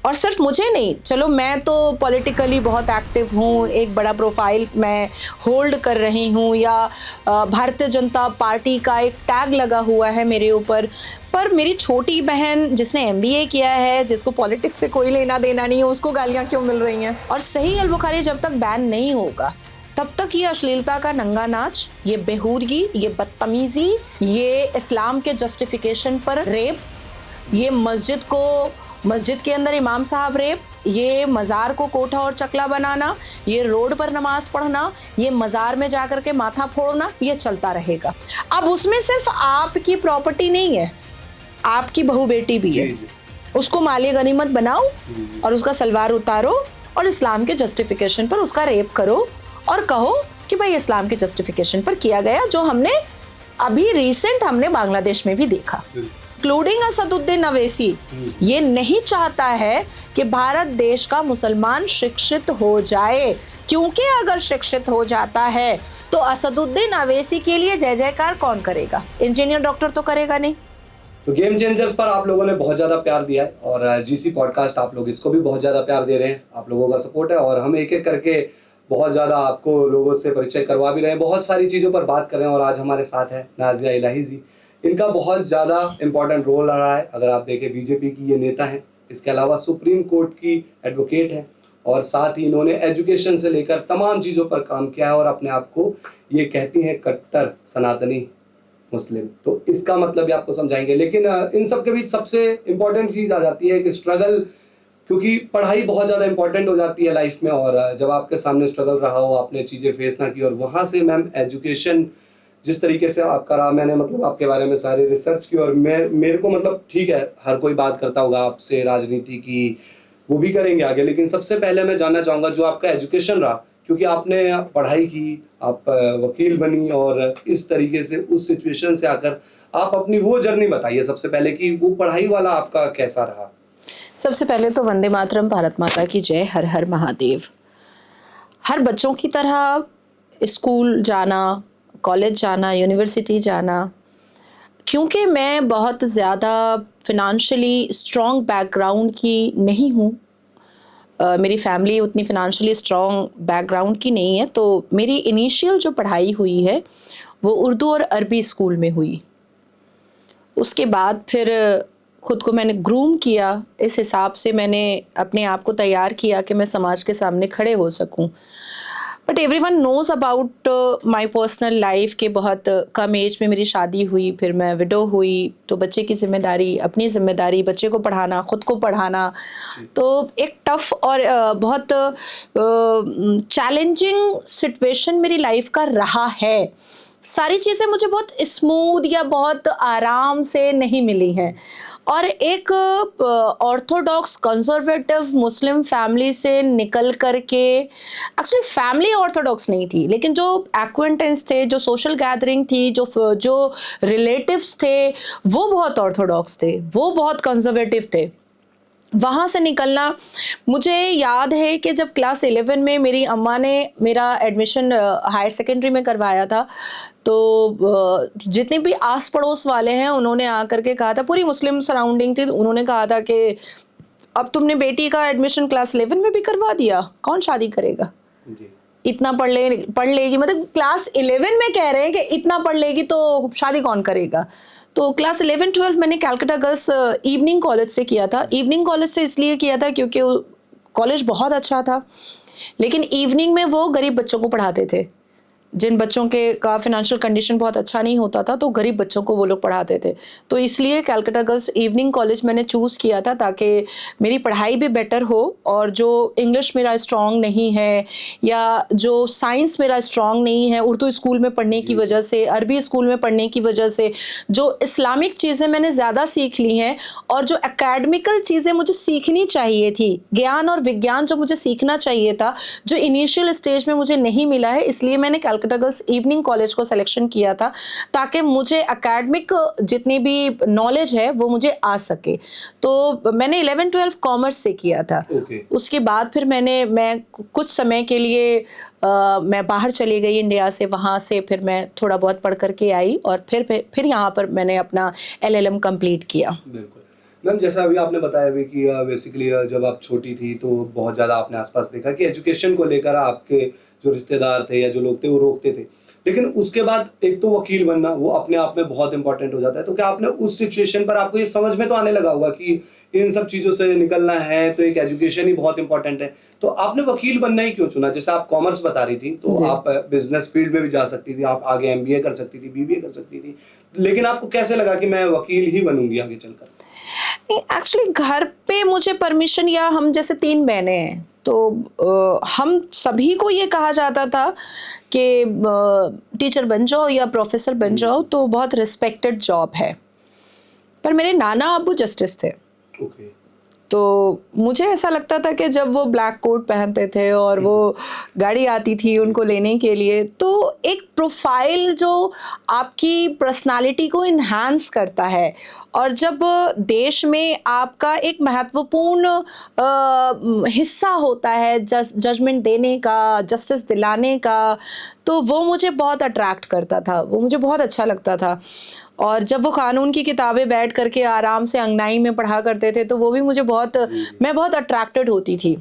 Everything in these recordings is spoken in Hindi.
और सिर्फ मुझे नहीं, चलो मैं तो पॉलिटिकली बहुत एक्टिव हूँ, एक बड़ा प्रोफाइल मैं होल्ड कर रही हूँ, या भारतीय जनता पार्टी का एक टैग लगा हुआ है मेरे ऊपर, पर मेरी छोटी बहन जिसने MBA किया है, जिसको पॉलिटिक्स से कोई लेना देना नहीं है, उसको गालियाँ क्यों मिल रही हैं? और सही अल बुखारी जब तक बैन नहीं होगा तब तक ये अश्लीलता का नंगा नाच, ये बेहूदगी, ये बदतमीजी, ये इस्लाम के जस्टिफिकेशन पर रेप, ये मस्जिद के अंदर इमाम साहब रेप, ये मज़ार को कोठा और चकला बनाना, ये रोड पर नमाज पढ़ना, ये मज़ार में जाकर के माथा फोड़ना, ये चलता रहेगा। अब उसमें सिर्फ आपकी प्रॉपर्टी नहीं है, आपकी बहू बेटी भी है, उसको माली गनीमत बनाओ और उसका सलवार उतारो और इस्लाम के जस्टिफिकेशन पर उसका रेप करो और कहो कि भाई इस्लाम के जस्टिफिकेशन पर किया गया, जो हमने अभी रिसेंट हमने बांग्लादेश में भी देखा। इंक्लूडिंग असदुद्दीन अवैसी ये नहीं चाहता है कि भारत देश का मुसलमान शिक्षित हो जाए, क्योंकि अगर शिक्षित हो जाता है तो असदुद्दीन अवैसी के लिए जय जयकार कौन करेगा? इंजीनियर डॉक्टर तो करेगा नहीं। तो गेम चेंजर्स पर आप लोगों ने बहुत ज़्यादा प्यार दिया है और GC पॉडकास्ट आप लोग इसको भी बहुत ज़्यादा प्यार दे रहे हैं, आप लोगों का सपोर्ट है और हम एक एक करके बहुत ज़्यादा आपको लोगों से परिचय करवा भी रहे हैं, बहुत सारी चीज़ों पर बात कर रहे हैं। और आज हमारे साथ है नाज़िया इलाही जी, इनका बहुत ज़्यादा इंपॉर्टेंट रोल रहा है। अगर आप देखें BJP की ये नेता हैं, इसके अलावा सुप्रीम कोर्ट की एडवोकेट हैं और साथ ही इन्होंने एजुकेशन से लेकर तमाम चीज़ों पर काम किया है और अपने आप को ये कहती हैं कट्टर सनातनी मुस्लिम। तो इसका मतलब भी आपको समझाएंगे, लेकिन इन सब के बीच सबसे इम्पोर्टेंट चीज़ आ जाती है कि स्ट्रगल, क्योंकि पढ़ाई बहुत ज़्यादा इंपॉर्टेंट हो जाती है लाइफ में और जब आपके सामने स्ट्रगल रहा हो, आपने चीज़ें फेस ना की और वहाँ से मैम एजुकेशन जिस तरीके से आपका रहा, मैंने मतलब आपके बारे में सारी रिसर्च की और मेरे को मतलब ठीक है हर कोई बात करता होगा आपसे राजनीति की, वो भी करेंगे आगे, लेकिन सबसे पहले मैं जानना चाहूँगा जो आपका एजुकेशन रहा, क्योंकि आपने पढ़ाई की, आप वकील बनी और इस तरीके से उस सिचुएशन से आकर आप अपनी वो जर्नी बताइए सबसे पहले कि वो पढ़ाई वाला आपका कैसा रहा। सबसे पहले तो वंदे मातरम, भारत माता की जय, हर हर महादेव। हर बच्चों की तरह स्कूल जाना, कॉलेज जाना, यूनिवर्सिटी जाना, क्योंकि मैं बहुत ज़्यादा फिनंशियली स्ट्रॉन्ग बैकग्राउंड की नहीं हूँ, मेरी फैमिली उतनी फिनंशियली स्ट्रॉन्ग बैकग्राउंड की नहीं है, तो मेरी इनिशियल जो पढ़ाई हुई है वो उर्दू और अरबी स्कूल में हुई। उसके बाद फिर खुद को मैंने ग्रूम किया, इस हिसाब से मैंने अपने आप को तैयार किया कि मैं समाज के सामने खड़े हो सकूं। But everyone knows about my personal life के बहुत कम एज में मेरी शादी हुई, फिर मैं विडो हुई, तो बच्चे की जिम्मेदारी, अपनी जिम्मेदारी, बच्चे को पढ़ाना, ख़ुद को पढ़ाना, तो एक टफ़ और बहुत चैलेंजिंग सिचुएशन मेरी लाइफ का रहा है। सारी चीज़ें मुझे बहुत स्मूथ या बहुत आराम से नहीं मिली हैं और एक ऑर्थोडॉक्स कंजर्वेटिव मुस्लिम फैमिली से निकल कर के, एक्चुअली फैमिली ऑर्थोडॉक्स नहीं थी, लेकिन जो एक्वेंटेंस थे, जो सोशल गैदरिंग थी, जो रिलेटिव्स थे, वो बहुत ऑर्थोडॉक्स थे, वो बहुत कंजर्वेटिव थे। वहाँ से निकलना, मुझे याद है कि जब क्लास 11 में मेरी अम्मा ने मेरा एडमिशन हायर सेकेंडरी में करवाया था, तो जितने भी आस पड़ोस वाले हैं उन्होंने आकर के कहा था, पूरी मुस्लिम सराउंडिंग थी, उन्होंने कहा था कि अब तुमने बेटी का एडमिशन क्लास 11 में भी करवा दिया, कौन शादी करेगा? इतना पढ़ लेगी, मतलब क्लास 11 में कह रहे हैं कि इतना पढ़ लेगी तो शादी कौन करेगा। तो क्लास 11-12 मैंने कैलकाटा गर्ल्स इवनिंग कॉलेज से किया था। इवनिंग कॉलेज से इसलिए किया था क्योंकि कॉलेज बहुत अच्छा था, लेकिन इवनिंग में वो गरीब बच्चों को पढ़ाते थे, जिन बच्चों के का फिनेंशियल कंडीशन बहुत अच्छा नहीं होता था, तो गरीब बच्चों को वो लोग पढ़ाते थे। तो इसलिए कैलकाटा गर्ल्स इवनिंग कॉलेज मैंने चूज़ किया था ताकि मेरी पढ़ाई भी बेटर हो और जो इंग्लिश मेरा स्ट्रॉन्ग नहीं है या जो साइंस मेरा स्ट्रॉन्ग नहीं है, उर्दू स्कूल में पढ़ने की वजह से, अरबी स्कूल में पढ़ने की वजह से जो इस्लामिक चीज़ें मैंने ज़्यादा सीख ली हैं और जो एकेडमिकल चीज़ें मुझे सीखनी चाहिए थी, ज्ञान और विज्ञान जो मुझे सीखना चाहिए था, जो इनिशियल स्टेज में मुझे नहीं मिला है, इसलिए मैंने कैलकाटा गर्ल्स इवनिंग कॉलेज को सिलेक्शन किया था ताकि मुझे एकेडमिक जितनी भी नॉलेज है वो मुझे आ सके। तो मैंने 11-12 कॉमर्स से किया था। उसके बाद फिर मैं कुछ समय के लिए मैं बाहर चली गई इंडिया से, वहाँ से फिर मैं थोड़ा बहुत पढ़ करके आई और फिर यहाँ पर मैंने अपना LLM कंप्लीट किया। बिल्कुल। मैम जैसा अभी आपने बताया भी कि बेसिकली जब आप छोटी थी तो बहुत ज़्यादा आपने आसपास देखा कि एजुकेशन को लेकर आपके जो रिश्तेदार थे या जो लोग थे वो रोकते थे, लेकिन उसके बाद एक तो वकील बनना वो अपने आप में बहुत इंपॉर्टेंट हो जाता है। तो क्या आपने उस सिचुएशन पर आपको ये समझ में तो आने लगा होगा कि इन सब चीज़ों से निकलना है तो एक एजुकेशन ही बहुत इंपॉर्टेंट है, तो आपने वकील बनना ही क्यों चुना? जैसे आप कॉमर्स बता रही थी तो जी। आप बिजनेस फील्ड में भी जा सकती थी, आप आगे एमबीए कर सकती थी, बीबीए कर सकती थी, लेकिन आपको कैसे लगा कि मैं वकील ही बनूंगी आगे चलकर? एक्चुअली घर पे मुझे परमिशन, या हम जैसे 3 बहनें हैं तो हम सभी को ये कहा जाता था कि टीचर बन जाओ या प्रोफेसर बन जाओ तो बहुत रिस्पेक्टेड जॉब है। पर मेरे नाना अब्बू जस्टिस थे, ओके। तो मुझे ऐसा लगता था कि जब वो ब्लैक कोट पहनते थे और वो गाड़ी आती थी उनको लेने के लिए, तो एक प्रोफाइल जो आपकी पर्सनालिटी को इन्हांस करता है, और जब देश में आपका एक महत्वपूर्ण हिस्सा होता है जजमेंट देने का, जस्टिस दिलाने का, तो वो मुझे बहुत अट्रैक्ट करता था, वो मुझे बहुत अच्छा लगता था। और जब वो कानून की किताबें बैठ करके आराम से अंगनाई में पढ़ा करते थे तो वो भी मुझे बहुत, मैं बहुत अट्रैक्टेड होती थी।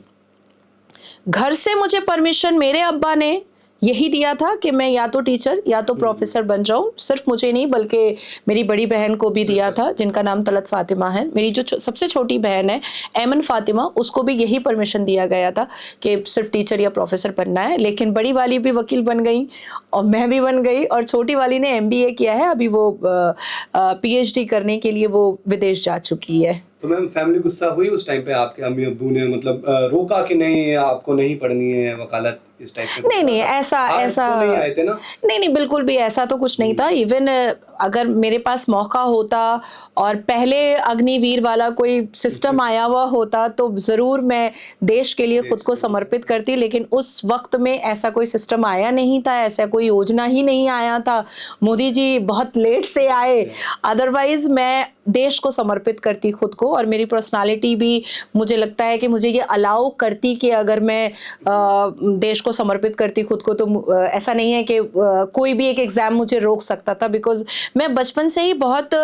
घर से मुझे परमिशन मेरे अब्बा ने यही दिया था कि मैं या तो टीचर या तो प्रोफेसर बन जाऊं। सिर्फ मुझे नहीं बल्कि मेरी बड़ी बहन को भी दिया था, जिनका नाम तलत फातिमा है। मेरी जो सबसे छोटी बहन है ऐमन फातिमा, उसको भी यही परमिशन दिया गया था कि सिर्फ टीचर या प्रोफेसर बनना है। लेकिन बड़ी वाली भी वकील बन गई और मैं भी बन गई, और छोटी वाली ने एमबीए किया है, अभी वो पीएचडी करने के लिए वो विदेश जा चुकी है। तो मैम फैमिली गुस्सा हुई उस टाइम पे? आपके अम्मी अब्बू ने मतलब रोका कि नहीं आपको नहीं पढ़नी है वकालत, इस टाइप में कुछ नहीं नहीं, था? ऐसा आज ऐसा तो नहीं आए थे ना? नहीं नहीं, बिल्कुल भी ऐसा तो कुछ नहीं था। इवन अगर मेरे पास मौका होता और पहले अग्निवीर वाला कोई सिस्टम आया हुआ होता तो ज़रूर मैं देश के लिए खुद को समर्पित करती, लेकिन उस वक्त में ऐसा कोई सिस्टम आया नहीं था, ऐसा कोई योजना ही नहीं आया था। मोदी जी बहुत लेट से आए, अदरवाइज मैं देश को समर्पित करती खुद को। और मेरी पर्सनालिटी भी मुझे लगता है कि मुझे ये अलाउ करती कि अगर मैं देश को समर्पित करती खुद को, तो ऐसा नहीं है कि कोई भी एक एग्ज़ाम मुझे रोक सकता था, बिकॉज मैं बचपन से ही बहुत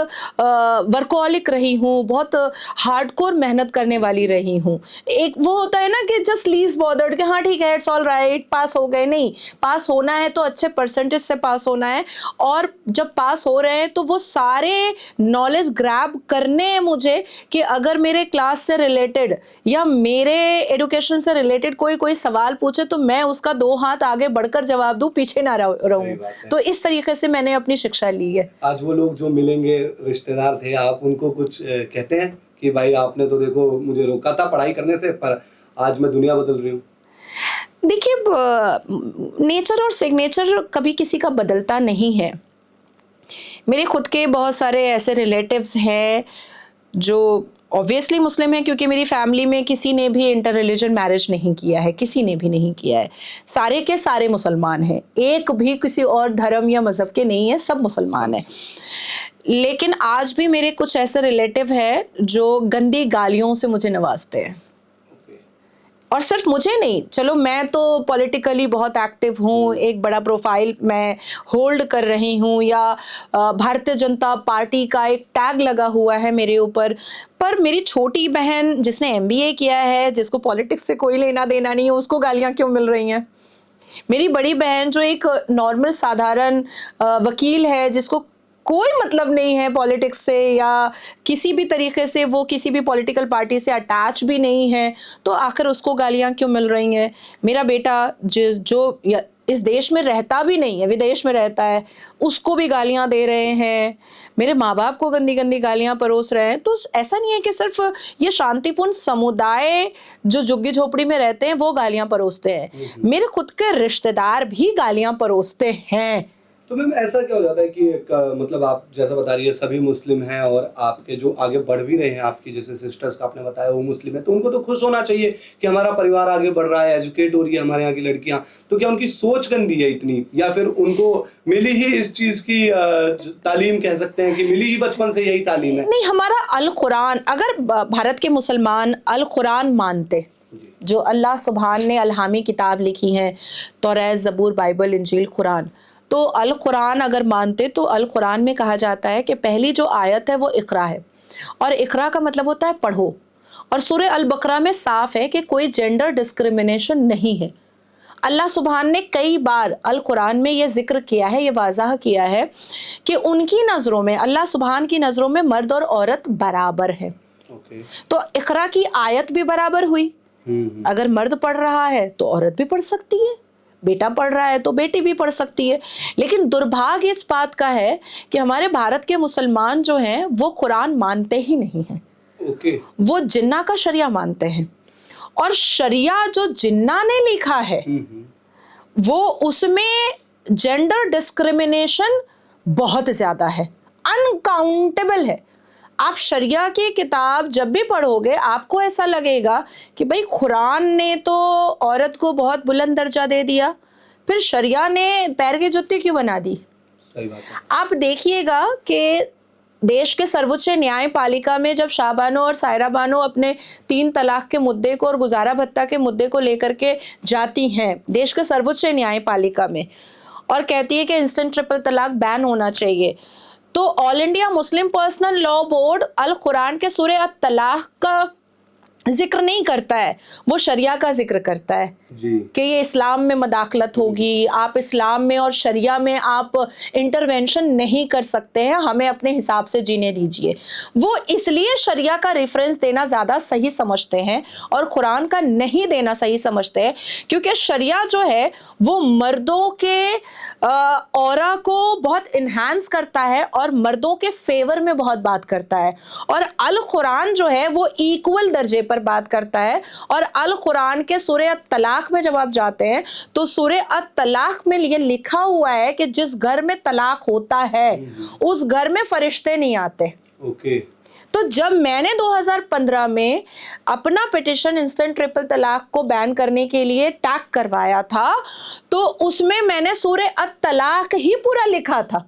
वर्कहॉलिक रही हूँ, बहुत हार्डकोर मेहनत करने वाली रही हूँ। एक वो होता है ना कि जस्ट लीस्ट बॉदर्ड कि हाँ ठीक है, इट्स ऑल राइट, पास हो गए। नहीं, पास होना है तो अच्छे परसेंटेज से पास होना है, और जब पास हो रहे हैं तो वो सारे नॉलेज ग्रैब करने हैं मुझे कि अगर मेरे क्लास से रिलेटेड या मेरे एजुकेशन से रिलेटेड कोई सवाल पूछे तो मैं उसका 2 हाथ आगे बढ़कर जवाब दूं, पीछे ना रहूं। तो इस तरीके से मैंने अपनी शिक्षा ली है। आज वो लोग जो मिलेंगे रिश्तेदार थे, आप उनको कुछ कहते हैं कि भाई आपने तो देखो मुझे रोका था पढ़ाई करने से, पर आज मैं दुनिया बदल रही हूँ? देखिए, नेचर और सिग्नेचर कभी किसी का बदलता नहीं है। मेरे खुद के बहुत सारे ऐसे रिलेटिव्स हैं जो ऑब्वियसली मुस्लिम है, क्योंकि मेरी फैमिली में किसी ने भी इंटर रिलीजन मैरिज नहीं किया है, किसी ने भी नहीं किया है। सारे के सारे मुसलमान हैं, एक भी किसी और धर्म या मज़हब के नहीं है, सब मुसलमान हैं। लेकिन आज भी मेरे कुछ ऐसे रिलेटिव हैं जो गंदी गालियों से मुझे नवाजते हैं, और सिर्फ मुझे नहीं, चलो मैं तो पॉलिटिकली बहुत एक्टिव हूँ, एक बड़ा प्रोफाइल मैं होल्ड कर रही हूँ, या भारतीय जनता पार्टी का एक टैग लगा हुआ है मेरे ऊपर, पर मेरी छोटी बहन जिसने एमबीए किया है, जिसको पॉलिटिक्स से कोई लेना देना नहीं है, उसको गालियाँ क्यों मिल रही हैं? मेरी बड़ी बहन जो एक नॉर्मल साधारण वकील है, जिसको कोई मतलब नहीं है पॉलिटिक्स से या किसी भी तरीके से वो किसी भी पॉलिटिकल पार्टी से अटैच भी नहीं है, तो आखिर उसको गालियां क्यों मिल रही हैं? मेरा बेटा जो इस देश में रहता भी नहीं है, विदेश में रहता है, उसको भी गालियां दे रहे हैं, मेरे माँ बाप को गंदी गंदी गालियां परोस रहे हैं। तो ऐसा नहीं है कि सिर्फ ये शांतिपूर्ण समुदाय जो झुग्गी झोपड़ी में रहते हैं वो गालियां परोसते हैं, मेरे खुद के रिश्तेदार भी गालियां परोसते हैं। तो मैम ऐसा क्या हो जाता है कि एक मतलब आप जैसा बता रही है सभी मुस्लिम हैं और आपके जो आगे बढ़ भी रहे हैं, आपकी जैसे सिस्टर्स का आपने बताया वो मुस्लिम है, तो उनको तो खुश होना चाहिए कि हमारा परिवार आगे बढ़ रहा है, एजुकेट हो रही है हमारे यहाँ की लड़कियां, तो क्या उनकी सोच गंदी है इतनी, या फिर उनको मिली ही इस चीज की तालीम, कह सकते हैं कि मिली ही बचपन से यही तालीम है? नहीं, हमारा अल कुरान, अगर भारत के मुसलमान अल कुरान मानते, जो अल्लाह सुभान ने अलहामी किताब लिखी है, तौरात, ज़बूर, बाइबल, इंजील, कुरान, तो अल कुरान अगर मानते तो अल कुरान में कहा जाता है कि पहली जो आयत है वो इकरा है, और इकरा का मतलब होता है पढ़ो। और सूरह अल बकरा में साफ है कि कोई जेंडर डिस्क्रिमिनेशन नहीं है। अल्लाह सुबहान ने कई बार अल कुरान में ये जिक्र किया है, ये वाज़ाह किया है कि उनकी नज़रों में, अल्लाह सुबहान की नज़रों में मर्द और औरत बराबर है। तो इकरा की आयत भी बराबर हुई। अगर मर्द पढ़ रहा है तो औरत भी पढ़ सकती है, बेटा पढ़ रहा है तो बेटी भी पढ़ सकती है। लेकिन दुर्भाग्य इस बात का है कि हमारे भारत के मुसलमान जो हैं वो कुरान मानते ही नहीं हैं। वो जिन्ना का शरिया मानते हैं, और शरिया जो जिन्ना ने लिखा है वो उसमें जेंडर डिस्क्रिमिनेशन बहुत ज्यादा है, अनकाउंटेबल है। आप शरिया की किताब जब भी पढ़ोगे आपको ऐसा लगेगा कि भाई कुरान ने तो औरत को बहुत बुलंद दर्जा दे दिया, फिर शरिया ने पैर की जुत्ती क्यों बना दी। सही बात है। आप देखिएगा कि देश के सर्वोच्च न्यायपालिका में जब शाहबानो और सायरा बानो अपने 3 तलाक के मुद्दे को और गुजारा भत्ता के मुद्दे को लेकर के जाती हैं देश के सर्वोच्च न्यायपालिका में, और कहती है कि इंस्टेंट ट्रिपल तलाक बैन होना चाहिए, तो all India Muslim personal law board अल कुरान के सूरह अत-तलाक का जिक्र नहीं करता है, वो शरिया का जिक्र करता है कि ये इस्लाम में मदाखलत होगी, आप इस्लाम में और शरिया में आप इंटरवेंशन नहीं कर सकते हैं, हमें अपने हिसाब से जीने दीजिए। वो इसलिए शरिया का रेफरेंस देना ज़्यादा सही समझते हैं और कुरान का नहीं देना सही समझते हैं, क्योंकि शरिया जो है वो मर्दों के औरा को बहुत इन्हांस करता है और मर्दों के फेवर में बहुत बात करता है, और अल कुरान जो है वो इक्वल दर्जे पर बात करता है। और अल कुरान के सूरह तलाक में जब आप जाते हैं तो सूरह अत-तलाक में ये लिखा हुआ है कि जिस घर में तलाक होता है उस घर में फरिश्ते नहीं आते। तो जब मैंने 2015 में अपना पिटिशन इंस्टेंट ट्रिपल तलाक को बैन करने के लिए टैग करवाया था, तो उसमें मैंने सूरह अत-तलाक ही पूरा लिखा था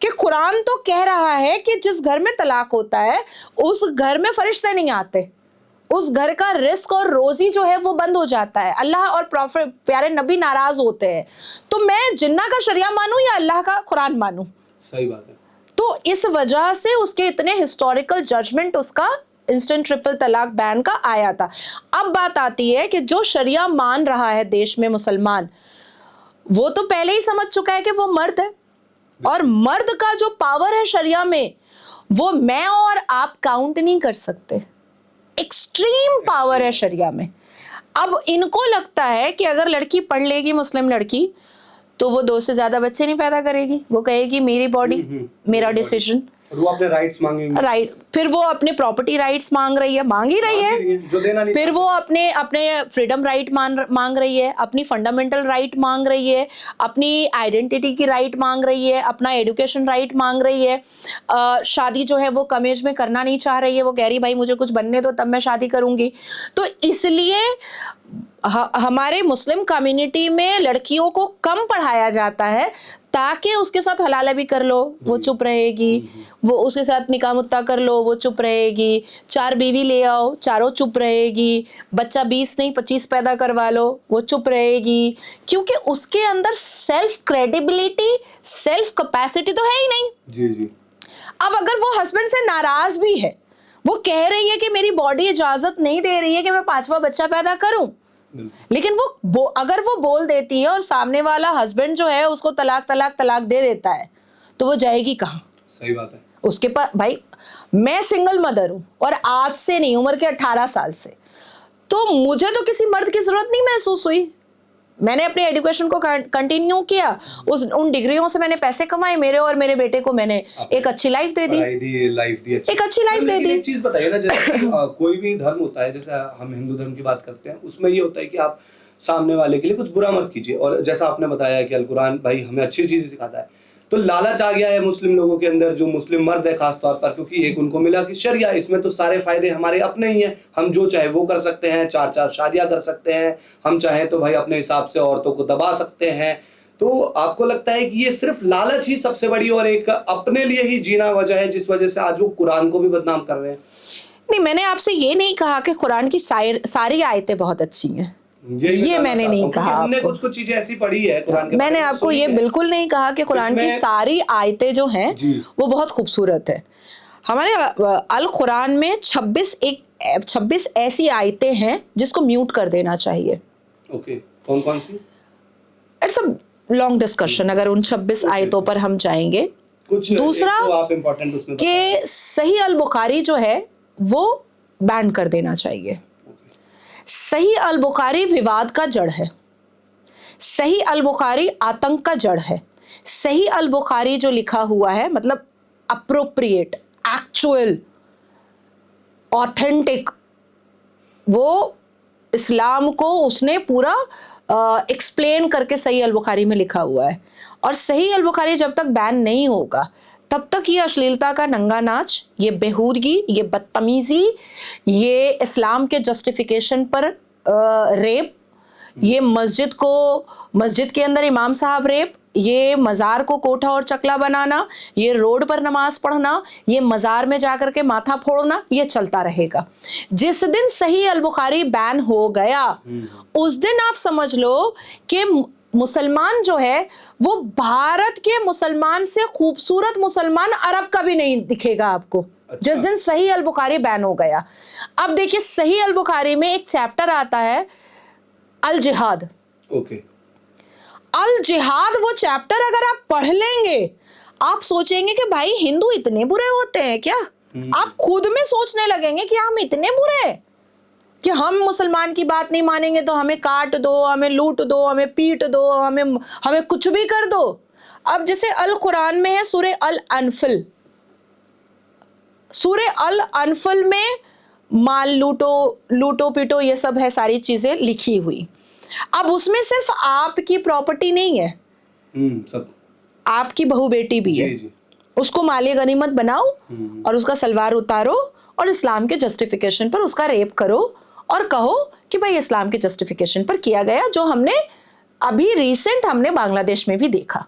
कि कुरान तो कह रहा है कि जिस घर में तलाक होता है उस घर में फरिश्ते नहीं आते, उस घर का रिस्क और रोजी जो है वो बंद हो जाता है, अल्लाह और प्रॉफिट प्यारे नबी नाराज होते हैं। तो मैं जिन्ना का शरिया मानूं या अल्लाह का कुरान मानूं? सही बात है। तो इस वजह से उसके इतने हिस्टोरिकल जजमेंट उसका इंस्टेंट ट्रिपल तलाक बैन का आया था। अब बात आती है कि जो शरिया मान रहा है देश में मुसलमान, वो तो पहले ही समझ चुका है कि वो मर्द है, और मर्द का जो पावर है शरिया में वो मैं और आप काउंट नहीं कर सकते। एक्सट्रीम पावर है शरिया में। अब इनको लगता है कि अगर लड़की पढ़ लेगी, मुस्लिम लड़की, तो वो 2 से ज्यादा बच्चे नहीं पैदा करेगी, वो कहेगी मेरी बॉडी मेरा डिसीजन, वो अपने राइट्स मांगेंगे। राइट, फिर वो अपने प्रॉपर्टी राइट्स मांग रही है, जो देना नहीं, फिर वो अपने फ्रीडम राइट मांग रही है, अपनी फंडामेंटल राइट मांग रही है, अपनी आइडेंटिटी की राइट मांग रही है, अपना एजुकेशन राइट मांग रही है। शादी जो है वो कम एज में करना नहीं चाह रही है, वो कह रही भाई मुझे कुछ बनने दो तब मैं शादी करूंगी। तो इसलिए हमारे मुस्लिम कम्युनिटी में लड़कियों को कम पढ़ाया जाता है ताकि उसके साथ हलाला भी कर लो वो चुप रहेगी, वो उसके साथ निकाह मुत्ता कर लो वो चुप रहेगी, 4 बीवी ले आओ चारों चुप रहेगी, बच्चा 20 नहीं 25 पैदा करवा लो वो चुप रहेगी, क्योंकि उसके अंदर सेल्फ क्रेडिबिलिटी, सेल्फ कैपेसिटी तो है ही नहीं। जी। अब अगर वो हस्बैंड से नाराज भी है, वो कह रही है कि मेरी बॉडी इजाजत नहीं दे रही है कि मैं 5वां बच्चा पैदा करूं, लेकिन अगर वो बोल देती है और सामने वाला हस्बैंड जो है उसको तलाक दे देता है, तो वो जाएगी कहाँ? सही बात है। उसके पास, भाई मैं सिंगल मदर हूं और आज से नहीं, उम्र के 18 साल से, तो मुझे तो किसी मर्द की जरूरत नहीं महसूस हुई। मैंने अपने एजुकेशन को कंटिन्यू किया, उन डिग्रियों से मैंने पैसे कमाए, मेरे और मेरे बेटे को मैंने एक अच्छी लाइफ दे दी, एक अच्छी लाइफ दे दी। एक चीज बताइए ना, जैसे कोई भी धर्म होता है, जैसे हम हिंदू धर्म की बात करते हैं, उसमें ये होता है कि आप सामने वाले के लिए कुछ बुरा मत कीजिए, और जैसा आपने बताया कि अल कुरान भाई हमें अच्छी चीजें सिखाता है। तो लालच आ गया है मुस्लिम लोगों के अंदर, जो मुस्लिम मर्द है खास तौर पर, क्योंकि एक उनको मिला कि शरिया, इसमें तो सारे फायदे हमारे अपने ही हैं, हम जो चाहे वो कर सकते हैं, 4 शादियां कर सकते हैं, हम चाहें तो भाई अपने हिसाब से औरतों को दबा सकते हैं। तो आपको लगता है कि ये सिर्फ लालच ही सबसे बड़ी और एक अपने लिए ही जीना वजह है जिस वजह से आज वो कुरान को भी बदनाम कर रहे हैं? नहीं, मैंने आपसे ये नहीं कहा कि कुरान की सारी आयतें बहुत अच्छी हैं, ये मैंने नहीं कहा। हमने कुछ चीजें ऐसी पढ़ी है कुरान के, मैंने आपको ये बिल्कुल नहीं कहा कि कुरान की सारी आयतें जो हैं वो बहुत खूबसूरत है। हमारे अल कुरान में 26 ऐसी आयतें हैं जिसको म्यूट कर देना चाहिए। ओके, कौन कौन सी? इट्स अ लॉन्ग डिस्कशन अगर उन 26 आयतों पर हम जाएंगे। कुछ दूसरा एक तो आप इम्पोर्टेंट उसमें कि सही अल बुखारी जो है वो बैन कर देना चाहिए। सही अल बुखारी विवाद का जड़ है, सही अल बुखारी आतंक का जड़ है। सही अल बुखारी जो लिखा हुआ है मतलब अप्रोप्रिएट, एक्चुअल, ऑथेंटिक, वो इस्लाम को उसने पूरा एक्सप्लेन करके सही अल बुखारी में लिखा हुआ है। और सही अल बुखारी जब तक बैन नहीं होगा तब तक ये अश्लीलता का नंगा नाच, ये बेहूदगी, ये बदतमीजी, ये इस्लाम के जस्टिफिकेशन पर रेप, ये मस्जिद के अंदर इमाम साहब रेप, ये मज़ार को कोठा और चकला बनाना, ये रोड पर नमाज पढ़ना, ये मज़ार में जाकर के माथा फोड़ना, ये चलता रहेगा। जिस दिन सही अल बुखारी बैन हो गया उस दिन आप समझ लो कि मुसलमान जो है वो भारत के मुसलमान से खूबसूरत मुसलमान अरब का भी नहीं दिखेगा आपको। अच्छा। जिस दिन सही अल बुखारी बैन हो गया। अब देखिए सही अल बुखारी में एक चैप्टर आता है अल जिहाद। ओके, अल जिहाद वो चैप्टर अगर आप पढ़ लेंगे आप सोचेंगे कि भाई हिंदू इतने बुरे होते हैं क्या? आप खुद में सोचने लगेंगे कि हम इतने बुरे हैं कि हम मुसलमान की बात नहीं मानेंगे तो हमें काट दो, हमें लूट दो, हमें पीट दो, हमें कुछ भी कर दो। अब जैसे अल कुरान में है सूरे अल अनफल, सूरे अल अनफल में माल लूटो पीटो ये सब है, सारी चीजें लिखी हुई। अब उसमें सिर्फ आपकी प्रॉपर्टी नहीं है, सब आपकी बहू बेटी भी है। जी। उसको माली गनीमत बनाओ और उसका सलवार उतारो और इस्लाम के जस्टिफिकेशन पर उसका रेप करो और कहो कि भाई इस्लाम के जस्टिफिकेशन पर किया गया, जो हमने अभी रिसेंट हमने बांग्लादेश में भी देखा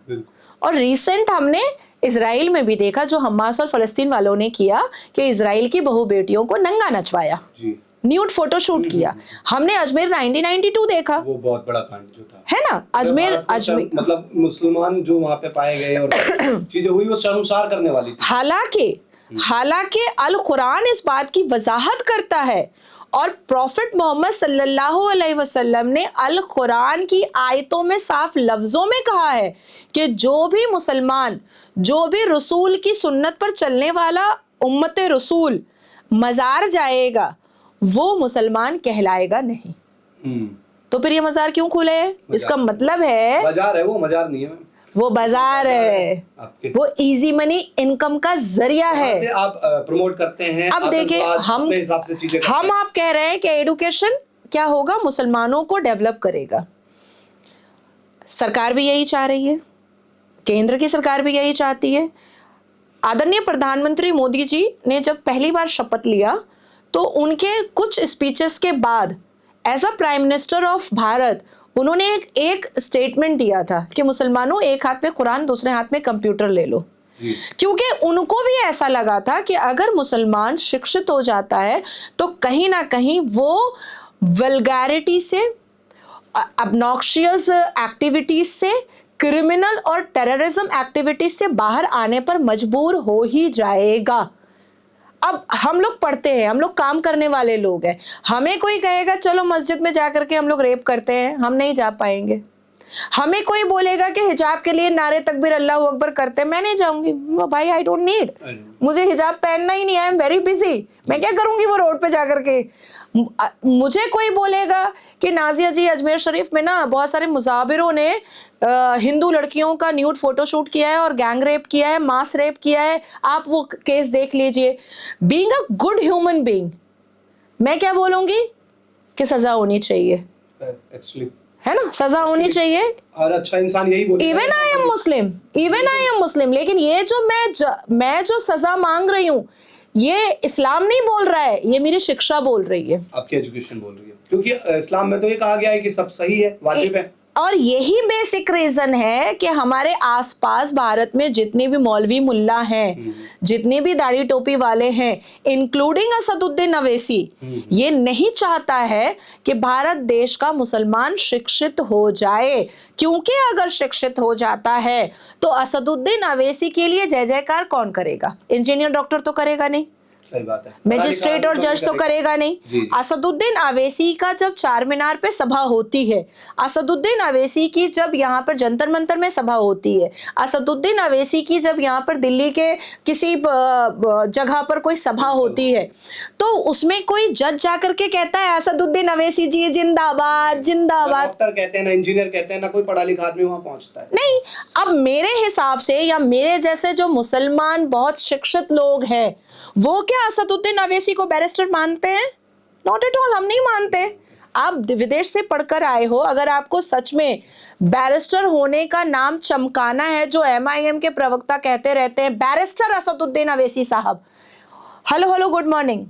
और रिसेंट हमने इजराइल में भी देखा, जो हमास और फलस्तीन वालों ने किया कि इजराइल की बहू बेटियों को नंगा नचवाया, न्यूड फोटो शूट किया। हमने अजमेर 1992 देखा, वो बहुत बड़ा कांड जो था, है ना। अजमेर मतलब मुसलमान जो वहां पे पाए गए और चीजें हुई वो शर्मसार करने वाली थी। हालांकि अल कुरान इस बात की वजाहत करता है और प्रॉफिट मोहम्मद सल्लल्लाहु अलैहि वसल्लम ने अल कुरान की आयतों में साफ लफ्जों में कहा है कि जो भी मुसलमान, जो भी रसूल की सुन्नत पर चलने वाला उम्मत रसूल मजार जाएगा वो मुसलमान कहलाएगा नहीं। तो फिर ये मजार क्यों खुले हैं? इसका मतलब है बाजार है, वो मजार नहीं है, वो बाजार है, वो इजी मनी इनकम का जरिया है। से आप प्रमोट करते हैं। अब देखिए हम हिसाब से चीजें आप कह रहे हैं कि एजुकेशन क्या होगा, मुसलमानों को डेवलप करेगा। सरकार भी यही चाह रही है, केंद्र की सरकार भी यही चाहती है। आदरणीय प्रधानमंत्री मोदी जी ने जब पहली बार शपथ लिया तो उनके कुछ स्पीचेस के बाद as a prime minister of Bharat उन्होंने एक स्टेटमेंट दिया था कि मुसलमानों एक हाथ में कुरान दूसरे हाथ में कंप्यूटर ले लो, क्योंकि उनको भी ऐसा लगा था कि अगर मुसलमान शिक्षित हो जाता है तो कहीं ना कहीं वो वल्गैरिटी से, ऑब्नॉक्शियस एक्टिविटीज से, क्रिमिनल और टेररिज्म एक्टिविटीज से बाहर आने पर मजबूर हो ही जाएगा। अब हम लोग पढ़ते हैं, हम लोग काम करने वाले लोग हैं, हमें कोई कहेगा चलो मस्जिद में जाकर के हम लोग रेप करते हैं, हम नहीं जा पाएंगे। हमें कोई बोलेगा कि हिजाब के लिए नारे तकबीर अल्लाह अकबर करते हैं, मैं नहीं जाऊंगी भाई, आई डोंट नीड, मुझे हिजाब पहनना ही नहीं है, आई एम वेरी बिजी, मैं क्या करूंगी वो रोड पे जाकर के। मुझे कोई बोलेगा कि नाजिया जी अजमेर शरीफ में ना बहुत सारे मुजाबिरों ने हिंदू लड़कियों का न्यूड फोटो शूट किया है और गैंग रेप किया है, मास रेप किया है, आप वो केस देख लीजिए। Being a good human being मैं क्या बोलूंगी कि सजा होनी चाहिए, है ना, सजा होनी चाहिए और अच्छा इंसान यही बोलता है। इवन आई एम मुस्लिम, लेकिन ये जो मैं जो सजा मांग रही हूँ ये इस्लाम नहीं बोल रहा है, ये मेरी शिक्षा बोल रही है, आपकी एजुकेशन बोल रही है, क्योंकि इस्लाम में तो ये कहा गया है कि सब सही है, वाजिब है। और यही बेसिक रीजन है कि हमारे आसपास भारत में जितने भी मौलवी मुल्ला हैं, जितने भी दाढ़ी टोपी वाले हैं, इंक्लूडिंग असदुद्दीन अवैसी, ये नहीं चाहता है कि भारत देश का मुसलमान शिक्षित हो जाए, क्योंकि अगर शिक्षित हो जाता है तो असदुद्दीन अवैसी के लिए जय जयकार कौन करेगा? इंजीनियर डॉक्टर तो करेगा नहीं, सही बात है, मजिस्ट्रेट और जज तो करेगा नहीं। असदुद्दीन अवैसी का जब चार मीनार पे सभा होती है, असदुद्दीन अवैसी की जब यहाँ पर जंतर मंतर में सभा होती है, असदुद्दीन अवैसी की जब यहाँ पर दिल्ली के किसी जगह पर कोई सभा होती है, तो उसमें कोई जज जाकर के कहता है असदुद्दीन अवैसी जी जिंदाबाद जिंदाबाद? डॉक्टर कहते हैं ना, इंजीनियर कहते हैं ना, कोई पढ़ा लिखा आदमी वहां पहुंचता है नहीं। अब मेरे हिसाब से या मेरे जैसे जो मुसलमान बहुत शिक्षित लोग हैं, वो क्या असदुद्दीन अवैसी को बैरिस्टर मानते हैं? नॉट एट ऑल, हम नहीं मानते। आप विदेश से पढ़कर आए हो, अगर आपको सच में बैरिस्टर होने का नाम चमकाना है, जो MIM के प्रवक्ता कहते रहते हैं बैरिस्टर असदुद्दीन अवैसी साहब, हेलो हेलो गुड मॉर्निंग,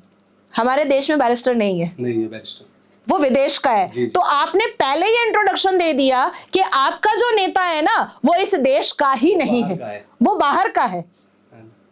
हमारे देश में बैरिस्टर नहीं है बैरिस्टर, वो विदेश का है। तो आपने पहले ही इंट्रोडक्शन दे दिया कि आपका जो नेता है ना, वो इस देश का ही नहीं है, वो बाहर का है।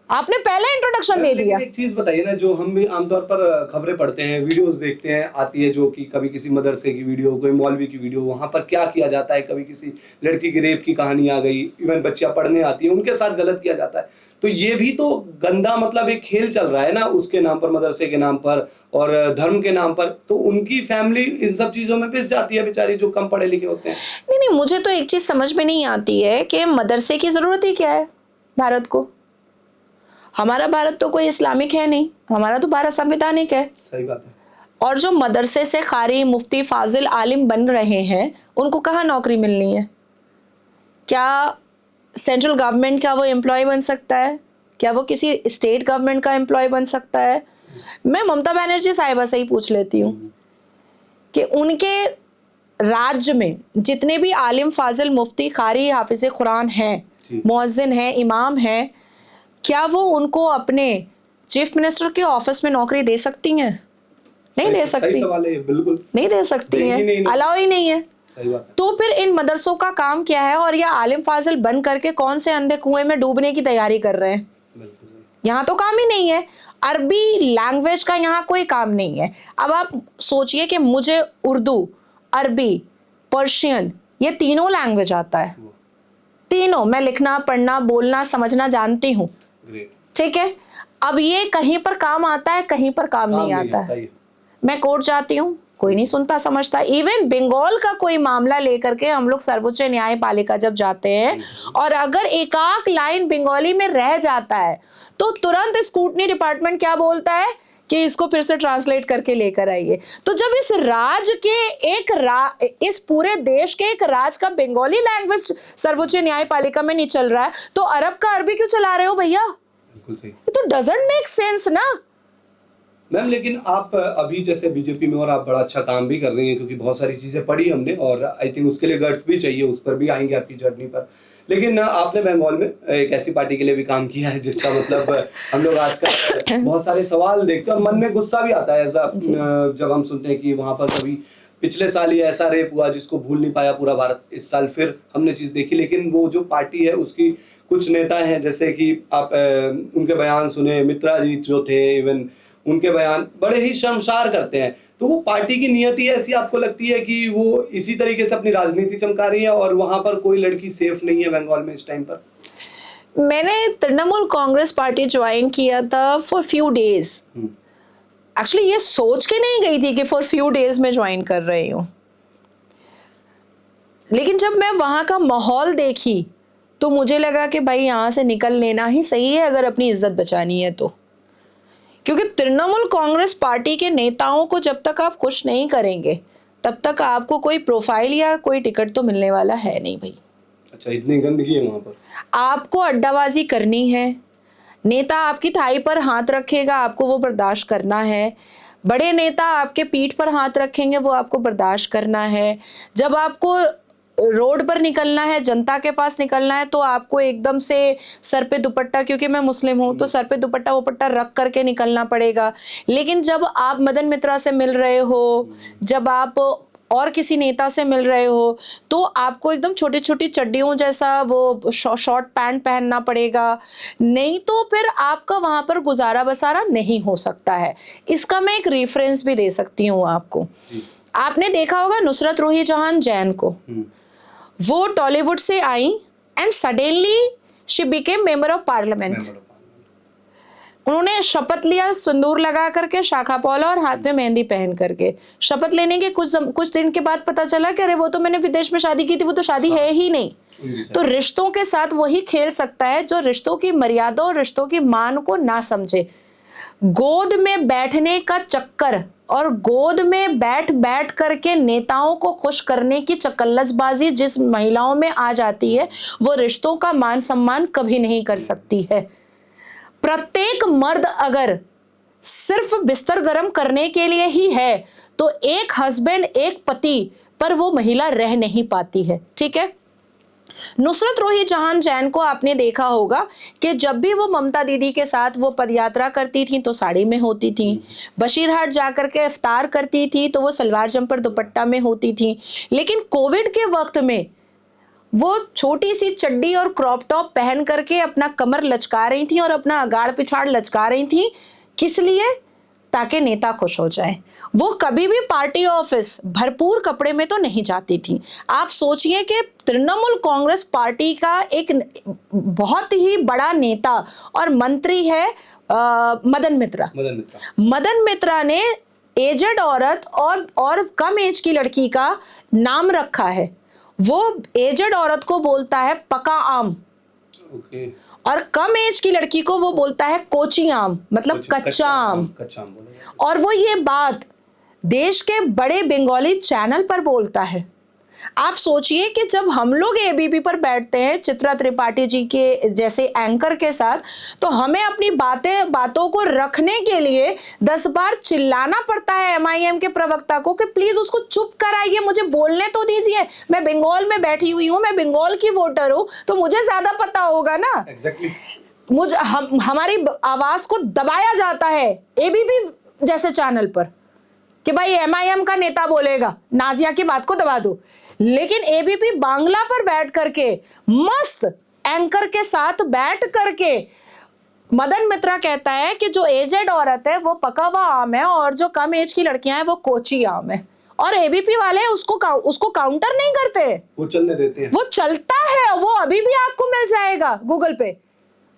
आपने पहले इंट्रोडक्शन दे दिया। एक चीज बताइए ना, जो हम भी आमतौर पर खबरें पढ़ते हैं, वीडियोस देखते हैं, आती है जो कि कभी किसी मदरसे की वीडियो, कोई मौलवी की वीडियो, वहां पर क्या किया जाता है, कभी किसी लड़की की रेप की कहानी आ गई, इवन बच्चियां पढ़ने आती है, उनके साथ गलत किया जाता है। तो ये भी तो गंदा, मतलब एक खेल चल रहा है ना, उसके नाम पर, मदरसे के नाम पर और धर्म के नाम पर। तो उनकी फैमिली इन सब चीजों में पिस जाती है बेचारी, जो कम पढ़े लिखे होते हैं। नहीं, मुझे तो एक चीज समझ में नहीं आती है कि मदरसे की जरूरत ही क्या है भारत को? हमारा भारत तो कोई इस्लामिक है नहीं, हमारा तो भारत संवैधानिक है। सही बात है। और जो मदरसे से कारी, मुफ्ती, फाजिल, आलिम बन रहे हैं, उनको कहाँ नौकरी मिलनी है? क्या सेंट्रल गवर्नमेंट का वो एम्प्लॉय बन सकता है? क्या वो किसी स्टेट गवर्नमेंट का एम्प्लॉय बन सकता है? मैं ममता बनर्जी साहिबा से ही पूछ लेती हूँ कि उनके राज्य में जितने भी आलिम, फाजिल, मुफ्ती, कारी, हाफिज कुरान हैं, मुअज्जिन हैं, इमाम हैं, क्या वो उनको अपने चीफ मिनिस्टर के ऑफिस में नौकरी दे सकती हैं? नहीं दे सकती। सही सवाल है, बिल्कुल नहीं दे सकती हैं, अलाउ ही नहीं है। सही बात है। तो फिर इन मदरसों का काम क्या है? और ये आलिम फाजिल बन करके कौन से अंधे कुएं में डूबने की तैयारी कर रहे हैं? यहाँ तो काम ही नहीं है। अरबी लैंग्वेज का यहाँ कोई काम नहीं है। अब आप सोचिए कि मुझे उर्दू, अरबी, पर्शियन, ये तीनों लैंग्वेज आता है, तीनों मैं लिखना, पढ़ना, बोलना, समझना जानती हूँ, ठीक है। अब ये कहीं पर काम आता है, कहीं पर काम नहीं आता है। मैं कोर्ट जाती हूँ, कोई नहीं सुनता समझता। इवन बंगाल का कोई मामला लेकर के हम लोग सर्वोच्च न्यायपालिका जब जाते हैं और अगर एकाक लाइन बंगाली में रह जाता है तो तुरंत स्क्रूटनी डिपार्टमेंट क्या बोलता है कि इसको फिर से ट्रांसलेट करके लेकर आइए। तो जब इस राज के इस पूरे देश के एक राज का बंगाली लैंग्वेज सर्वोच्च न्यायपालिका में नहीं चल रहा है, तो अरब का अरबी क्यों चला रहे हो भैया? बिल्कुल सही। तो डजंट मेक सेंस ना मैम। लेकिन आप अभी जैसे बीजेपी में और आप बड़ा अच्छा काम भी कर रही हैं, क्योंकि बहुत सारी चीजें पढ़ी हमने और आई थिंक उसके लिए गट्स भी चाहिए, उस पर भी आएंगे आपकी जर्नी पर। लेकिन आपने बंगाल में एक ऐसी पार्टी के लिए भी काम किया है जिसका मतलब हम लोग आजकल बहुत सारे सवाल देखते हैं और मन में गुस्सा भी आता है ऐसा, जब हम सुनते हैं कि वहां पर कभी पिछले साल ही ऐसा रेप हुआ जिसको भूल नहीं पाया पूरा भारत। इस साल फिर हमने चीज देखी। लेकिन वो जो पार्टी है उसकी कुछ नेता हैं, जैसे कि आप उनके बयान सुने, मित्रा जी जो थे, इवन उनके बयान बड़े ही शर्मसार करते हैं। तो वो पार्टी की नियति ऐसी आपको लगती है कि वो इसी तरीके से अपनी राजनीति चमका रही है और वहां पर कोई लड़की सेफ नहीं है बंगाल में इस टाइम पर? मैंने तृणमूल कांग्रेस पार्टी ज्वाइन किया था फॉर फ्यू डेज। एक्चुअली ये सोच के नहीं गई थी कि फॉर फ्यू डेज में ज्वाइन कर रही हूँ, लेकिन जब मैं वहां का माहौल देखी तो मुझे लगा कि भाई यहाँ से निकल लेना ही सही है अगर अपनी इज्जत बचानी है तो। क्योंकि तृणमूल कांग्रेस पार्टी के नेताओं को जब तक आप खुश नहीं करेंगे तब तक आपको कोई प्रोफाइल या कोई टिकट तो मिलने वाला है नहीं भाई। अच्छा, इतनी गंदगी है वहां पर? आपको अड्डाबाजी करनी है, नेता आपकी थाई पर हाथ रखेगा, आपको वो बर्दाश्त करना है। बड़े नेता आपके पीठ पर हाथ रखेंगे, वो आपको बर्दाश्त करना है। जब आपको रोड पर निकलना है, जनता के पास निकलना है, तो आपको एकदम से सर पे दुपट्टा, क्योंकि मैं मुस्लिम हूँ तो सर पे दुपट्टा वपट्टा रख करके निकलना पड़ेगा। लेकिन जब आप मदन मित्रा से मिल रहे हो, जब आप और किसी नेता से मिल रहे हो तो आपको एकदम छोटी छोटी चड्डियों जैसा वो शॉर्ट पैंट पहनना पड़ेगा, नहीं तो फिर आपका वहां पर गुजारा बसारा नहीं हो सकता है। इसका मैं एक रेफरेंस भी दे सकती हूँ आपको। आपने देखा होगा नुसरत रूही जहान जैन को, वो टॉलीवुड से आई and suddenly she became member of parliament. उन्होंने शपथ लिया सिंदूर लगा करके, शाखा पौला और हाथ में मेहंदी पहन करके। शपथ लेने के कुछ दिन के बाद पता चला कि अरे वो तो मैंने विदेश में शादी की थी, वो तो शादी है ही नहीं। तो रिश्तों के साथ वही खेल सकता है जो रिश्तों की मर्यादा और रिश्तों की मान को ना समझे। गोद में बैठने का चक्कर और गोद में बैठ बैठ करके नेताओं को खुश करने की चकल्लसबाजी जिस महिलाओं में आ जाती है, वो रिश्तों का मान सम्मान कभी नहीं कर सकती है। प्रत्येक मर्द अगर सिर्फ बिस्तर गर्म करने के लिए ही है तो एक हस्बैंड, एक पति पर वो महिला रह नहीं पाती है। ठीक है, नुसरत रूही जहान जैन को आपने देखा होगा कि जब भी वो ममता दीदी के साथ वो पदयात्रा करती थी तो साड़ी में होती थी, बशीरहाट जाकर के इफ्तार करती थी तो वो सलवार जंपर दुपट्टा में होती थी। लेकिन कोविड के वक्त में वो छोटी सी चड्डी और क्रॉप टॉप पहन करके अपना कमर लचका रही थी और अपना अगाड़ पिछाड़ लचका रही थी। किस लिए? ताकि नेता खुश हो जाए। वो कभी भी पार्टी ऑफिस भरपूर कपड़े में तो नहीं जाती थी। आप सोचिए कि तृणमूल कांग्रेस पार्टी का एक बहुत ही बड़ा नेता और मंत्री है मदन मित्रा। मदन मित्रा ने एजेड औरत और कम एज की लड़की का नाम रखा है। वो एजेड औरत को बोलता है पका आम, और कम एज की लड़की को वो बोलता है कोची आम, मतलब कच्चा आम। और वो ये बात देश के बड़े बंगाली चैनल पर बोलता है। आप सोचिए कि जब हम लोग एबीपी पर बैठते हैं चित्रा त्रिपाठी जी के जैसे एंकर के साथ, तो हमें अपनी बातों को रखने के लिए 10 बार चिल्लाना पड़ता है एमआईएम के प्रवक्ता को कि प्लीज उसको चुप कराइए, मुझे बोलने तो दीजिए। मैं बंगाल में बैठी हुई हूँ, मैं बंगाल की वोटर हूँ, तो मुझे ज्यादा पता होगा ना। हमारी आवाज को दबाया जाता है एबीपी जैसे चैनल पर कि भाई एमआईएम का नेता बोलेगा, नाजिया की बात को दबा दो। लेकिन एबीपी बांग्ला पर बैठ करके मस्त एंकर के साथ बैठ करके मदन मित्रा कहता है कि जो एजेड औरत है वो पका हुआ आम है और जो कम एज की लड़कियां हैं वो कोची आम है। और एबीपी वाले उसको काउंटर नहीं करते, वो चलने देते हैं। वो चलता है, वो अभी भी आपको मिल जाएगा गूगल पे,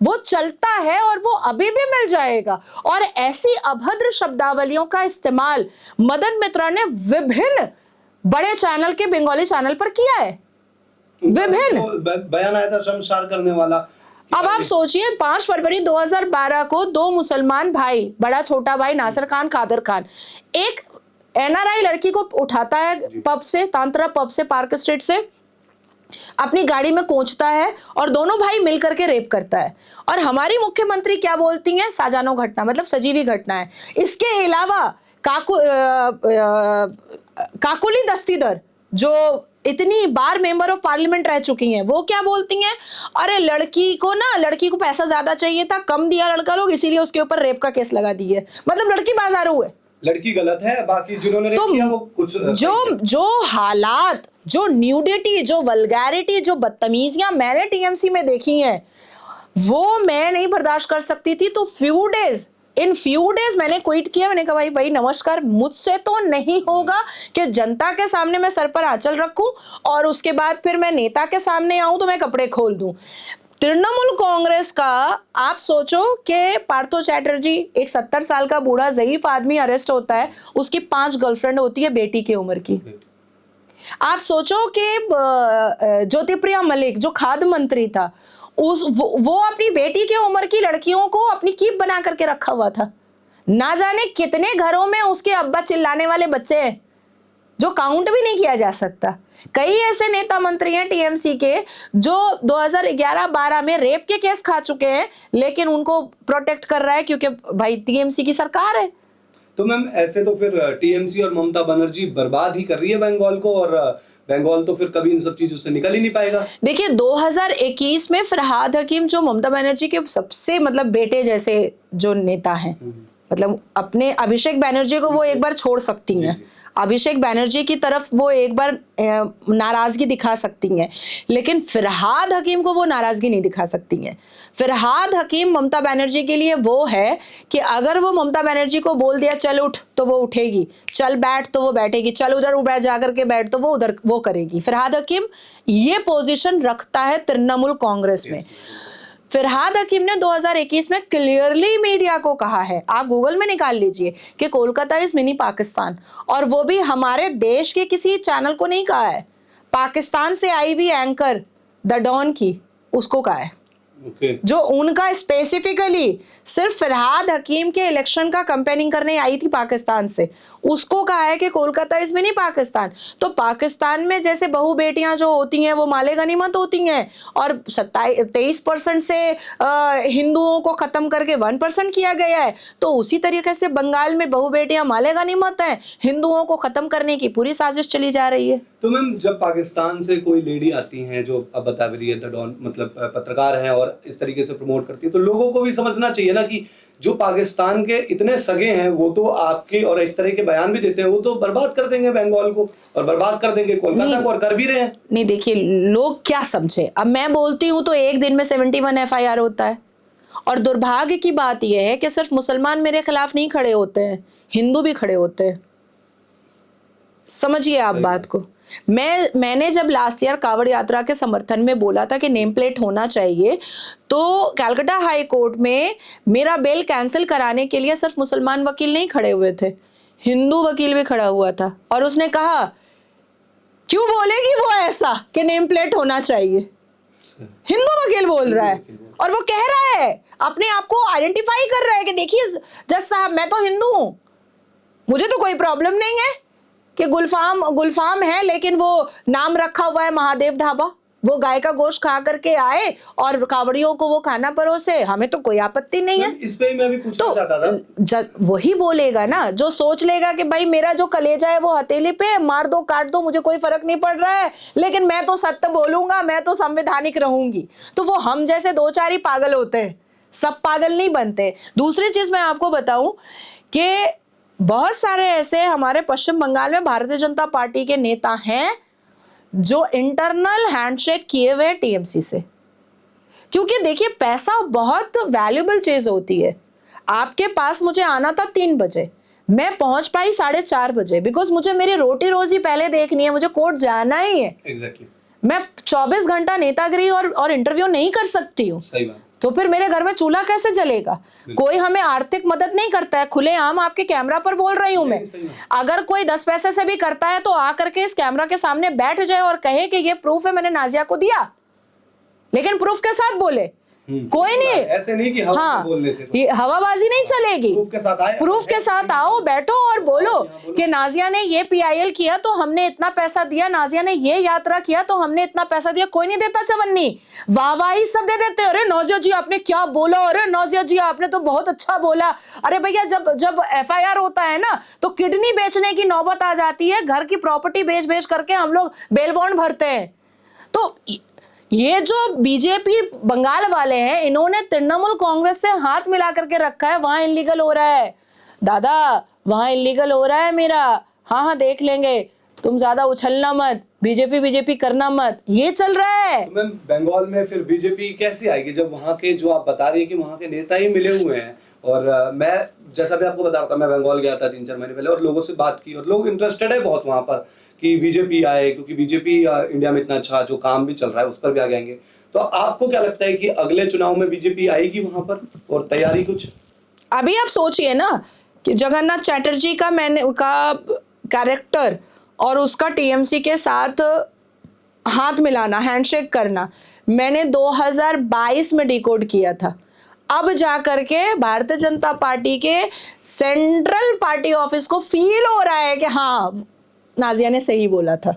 वो चलता है और वो अभी भी मिल जाएगा। और ऐसी अभद्र शब्दावलियों का इस्तेमाल मदन मित्रा ने विभिन्न बड़े चैनल के बंगाली चैनल पर किया है। विभिन्न बयान आया था शर्मसार करने वाला। अब आप सोचिए 5 फरवरी 2012 को 2 मुसलमान भाई, बड़ा छोटा भाई नासिर खान, कादर खान, एक एनआरआई लड़की को उठाता है पब से, तांत्रा पब से, पार्क स्ट्रीट से, अपनी गाड़ी में कोंचता है और दोनों भाई मिलकर के रेप करता है। और हमारी मुख्यमंत्री क्या बोलती हैं? साजानो घटना, मतलब सजीवी घटना है। इसके अलावा काकुली दस्तीदर जो इतनी बार मेंबर ऑफ पार्लियामेंट रह चुकी हैं, वो क्या बोलती हैं? अरे लड़की को पैसा ज्यादा चाहिए था, कम दिया लड़का लोग, इसीलिए उसके ऊपर रेप का केस लगा दिए। मतलब लड़की बाजारू है, लड़की गलत है, बाकी जिन्होंने रेप किया वो कुछ जो हालात, जो न्यूडिटी, जो वल्गैरिटी, जो बदतमीजियां मैंने टीएमसी में देखी हैं, वो मैं नहीं बर्दाश्त कर सकती थी। तो इन फ्यू डेज मैंने ट्वीट किया, मैंने कहा भाई नमस्कार, मुझसे तो नहीं होगा कि जनता के सामने मैं सर पर आंचल रखूं और उसके बाद फिर मैं नेता के सामने आऊं तो मैं कपड़े खोल दूं। तृणमूल कांग्रेस का आप सोचो कि पार्थो चैटर्जी, एक 70 साल का बूढ़ा ज़ईफ आदमी अरेस्ट होता है, उसकी 5 गर्लफ्रेंड होती है बेटी की उम्र की। आप सोचो कि ज्योतिप्रिया मलिक जो खाद्य मंत्री था, वो अपनी बेटी की उम्र की लड़कियों को अपनी कीप बना करके रखा हुआ था। ना जाने कितने घरों में उसके अब्बा चिल्लाने वाले बच्चे हैं जो काउंट भी नहीं किया जा सकता। कई ऐसे नेता मंत्री हैं टीएमसी के जो 2011-12 में रेप के केस खा चुके हैं, लेकिन उनको प्रोटेक्ट कर रहा है क्योंकि भाई टीएमसी की सरकार है। तो मैम ऐसे तो फिर टीएमसी और ममता बनर्जी बर्बाद ही कर रही है बंगाल को, और बंगाल तो फिर कभी इन सब चीजों से निकल ही नहीं पाएगा। देखिए 2021 में फरहाद हकीम जो ममता बनर्जी के सबसे मतलब बेटे जैसे जो नेता हैं, मतलब अपने अभिषेक बनर्जी को वो एक बार छोड़ सकती हैं, अभिषेक बैनर्जी की तरफ वो एक बार नाराजगी दिखा सकती हैं, लेकिन फिरहाद हकीम को वो नाराजगी नहीं दिखा सकती हैं। फिरहाद हकीम ममता बनर्जी के लिए वो है कि अगर वो ममता बनर्जी को बोल दिया चल उठ तो वो उठेगी, चल बैठ तो वो बैठेगी, चल उधर बैठ जाकर के बैठ तो वो उधर वो करेगी। फिरहाद हकीम ये पोजीशन रखता है तृणमूल कांग्रेस में। फिरहाद हकीम ने 2021 में क्लियरली मीडिया को कहा है, आप गूगल में निकाल लीजिए, कि कोलकाता इज मिनी पाकिस्तान, और वो भी हमारे देश के किसी चैनल को नहीं कहा है, पाकिस्तान से आई हुई एंकर द डॉन की उसको कहा है। जो उनका स्पेसिफिकली सिर्फ फिरहाद हकीम के इलेक्शन का कैंपेनिंग करने आई थी पाकिस्तान से, उसको कहा है कि कोलकाता इसमें नहीं पाकिस्तान। तो पाकिस्तान में जैसे बहू बेटियां जो होती हैं वो माले गनीमत होती हैं, और 23% से हिंदुओं को खत्म करके 1% किया गया है, तो उसी तरीके से बंगाल में बहू बेटियां माले गनीमत हैं, हिंदुओं को खत्म करने की पूरी साजिश चली जा रही है। तो मैम जब पाकिस्तान से कोई लेडी आती हैं जो अब बता रही है द डॉन, मतलब पत्रकार हैं और इस तरीके से प्रमोट करती है, तो लोगों को भी समझना चाहिए ना कि जो पाकिस्तान के इतने सगे हैं वो तो आपकी और इस तरह के बयान भी देते हैं, वो तो बर्बाद कर देंगे बंगाल को और बर्बाद कर देंगे कोलकाता को, और कर भी रहे हैं। नहीं देखिए, लोग क्या समझे, अब मैं बोलती हूँ तो एक दिन में 71 FIR होता है, और दुर्भाग्य की बात यह है कि सिर्फ मुसलमान मेरे खिलाफ नहीं खड़े होते हैं, हिंदू भी खड़े होते हैं। समझिए आप बात को। मैंने जब लास्ट ईयर कावड़ यात्रा के समर्थन में बोला था कि नेम प्लेट होना चाहिए, तो कलकत्ता हाई कोर्ट में मेरा बेल कैंसिल कराने के लिए सिर्फ मुसलमान वकील नहीं खड़े हुए थे, हिंदू वकील भी खड़ा हुआ था, और उसने कहा क्यों बोलेगी वो ऐसा कि नेम प्लेट होना चाहिए। हिंदू वकील बोल रहा है, और वो कह रहा है, अपने आप को आइडेंटिफाई कर रहा है कि देखिए जज साहब मैं तो हिंदू हूं, मुझे तो कोई प्रॉब्लम नहीं है कि गुलफाम है, लेकिन वो नाम रखा हुआ है महादेव ढाबा, वो गाय का गोश्त खा करके आए और कावड़ियों को वो खाना परोसे, हमें तो कोई आपत्ति नहीं है। इस पे मैं भी पूछना चाहता था। वही बोलेगा ना जो सोच लेगा कि भाई मेरा जो कलेजा है वो हथेली पे, मार दो काट दो मुझे कोई फर्क नहीं पड़ रहा है, लेकिन मैं तो सत्य बोलूंगा, मैं तो संवैधानिक रहूंगी। तो वो हम जैसे 2-4 ही पागल होते हैं, सब पागल नहीं बनते। दूसरी चीज मैं आपको बताऊं कि बहुत सारे ऐसे हमारे पश्चिम बंगाल में भारतीय जनता पार्टी के नेता हैं जो इंटरनल हैंडशेक किए हुए टीएमसी से, क्योंकि देखिए पैसा बहुत वैल्यूएबल चीज होती है। आपके पास मुझे आना था 3 बजे, मैं पहुंच पाई 4:30 बजे, बिकॉज मुझे मेरी रोटी रोजी पहले देखनी है, मुझे कोर्ट जाना ही है। एग्जैक्टली। मैं 24 घंटा नेतागिरी और इंटरव्यू नहीं कर सकती हूँ। सही बात। तो फिर मेरे घर में चूल्हा कैसे जलेगा? कोई हमें आर्थिक मदद नहीं करता है, खुलेआम आपके कैमरा पर बोल रही हूं मैं। अगर कोई 10 पैसे से भी करता है तो आकर के इस कैमरा के सामने बैठ जाए और कहे कि ये प्रूफ है, मैंने नाजिया को दिया, लेकिन प्रूफ के साथ बोले। कोई नहीं, ऐसे नहीं कि हवा बोलने से ये हवाबाजी नहीं चलेगी। प्रूफ के साथ आओ, बैठो और बोलो कि नाजिया ने ये PIL किया तो हमने इतना पैसा दिया, नाजिया ने ये यात्रा किया तो हमने इतना पैसा दिया। कोई नहीं देता चवन्नी, वाहवाही सब दे देते, अरे नाजिया जी आपने क्या बोला, अरे नाजिया जी आपने तो बहुत अच्छा बोला। अरे भैया जब FIR होता है ना तो किडनी बेचने की नौबत आ जाती है, घर की प्रॉपर्टी बेच करके हम लोग बेल बॉन्ड भरते हैं। तो ये जो बीजेपी बंगाल वाले हैं, इन्होंने तृणमूल कांग्रेस से हाथ मिला करके रखा है, वहां इलीगल हो रहा है दादा, वहां इलीगल हो रहा है मेरा, हाँ देख लेंगे, तुम ज्यादा उछलना मत, बीजेपी करना मत, ये चल रहा है। तो मैम बंगाल में फिर बीजेपी कैसे आएगी जब वहाँ के जो आप बता रही है कि वहाँ के नेता ही मिले हुए हैं? और मैं जैसा भी आपको बता रहा था, मैं बंगाल गया था 3-4 महीने पहले और लोगों से बात की, और लोग इंटरेस्टेड है बहुत वहाँ पर कि बीजेपी आए, क्योंकि बीजेपी इंडिया में इतना अच्छा जो काम भी चल रहा है उस पर भी आगे आएंगे। तो आपको क्या लगता है कि अगले चुनाव में बीजेपी आएगी वहां पर, और तैयारी कुछ? अभी आप सोचिए ना कि जगन्नाथ चैटर्जी का कैरेक्टर और उसका टीएमसी के साथ हाथ मिलाना, हैंडशेक करना, मैंने 2022 में डिकोड किया था। अब जाकर के भारतीय जनता पार्टी के सेंट्रल पार्टी ऑफिस को फील हो रहा है कि हाँ नाजिया ने सही बोला था।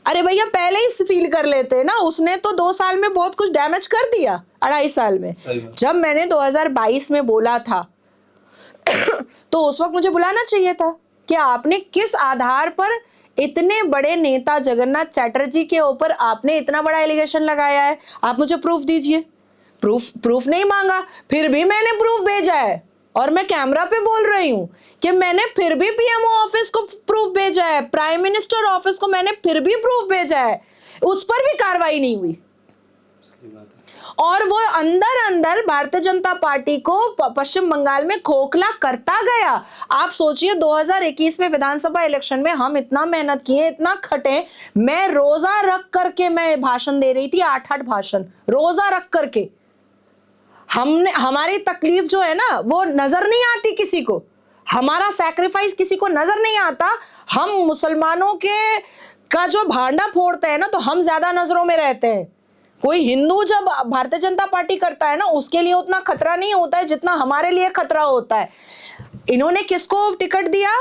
अरे भैया पहले ही फील कर लेते ना, उसने तो 2 साल में बहुत कुछ डैमेज कर दिया, 2.5 साल में। जब मैंने 2022 में बोला था तो उस वक्त मुझे बुलाना चाहिए था कि आपने किस आधार पर इतने बड़े नेता जगन्नाथ चैटर्जी के ऊपर आपने इतना बड़ा एलिगेशन लगाया है, आप मुझे प्रूफ दीजिए। प्रूफ नहीं मांगा, फिर भी मैंने प्रूफ भेजा है, और मैं कैमरा पे बोल रही हूं कि मैंने फिर भी पीएमओ ऑफिस को प्रूफ भेजा है, प्राइम मिनिस्टर ऑफिस को मैंने फिर भी प्रूफ भेजा है, उस पर भी कार्रवाई नहीं हुई। सही बात है। और वो अंदर अंदर भारतीय जनता पार्टी को पश्चिम बंगाल में खोखला करता गया। आप सोचिए 2021 में विधानसभा इलेक्शन में हम इतना मेहनत किए, इतना खटे, मैं रोजा रख करके मैं भाषण दे रही थी, 8-8 भाषण रोजा रख करके। हमारी तकलीफ जो है ना वो नजर नहीं आती किसी को, हमारा सैक्रिफाइस किसी को नजर नहीं आता। हम मुसलमानों के का जो भांडा फोड़ते हैं ना तो हम ज्यादा नजरों में रहते हैं। कोई हिंदू जब भारतीय जनता पार्टी करता है ना उसके लिए उतना खतरा नहीं होता है जितना हमारे लिए खतरा होता है। इन्होंने किसको टिकट दिया?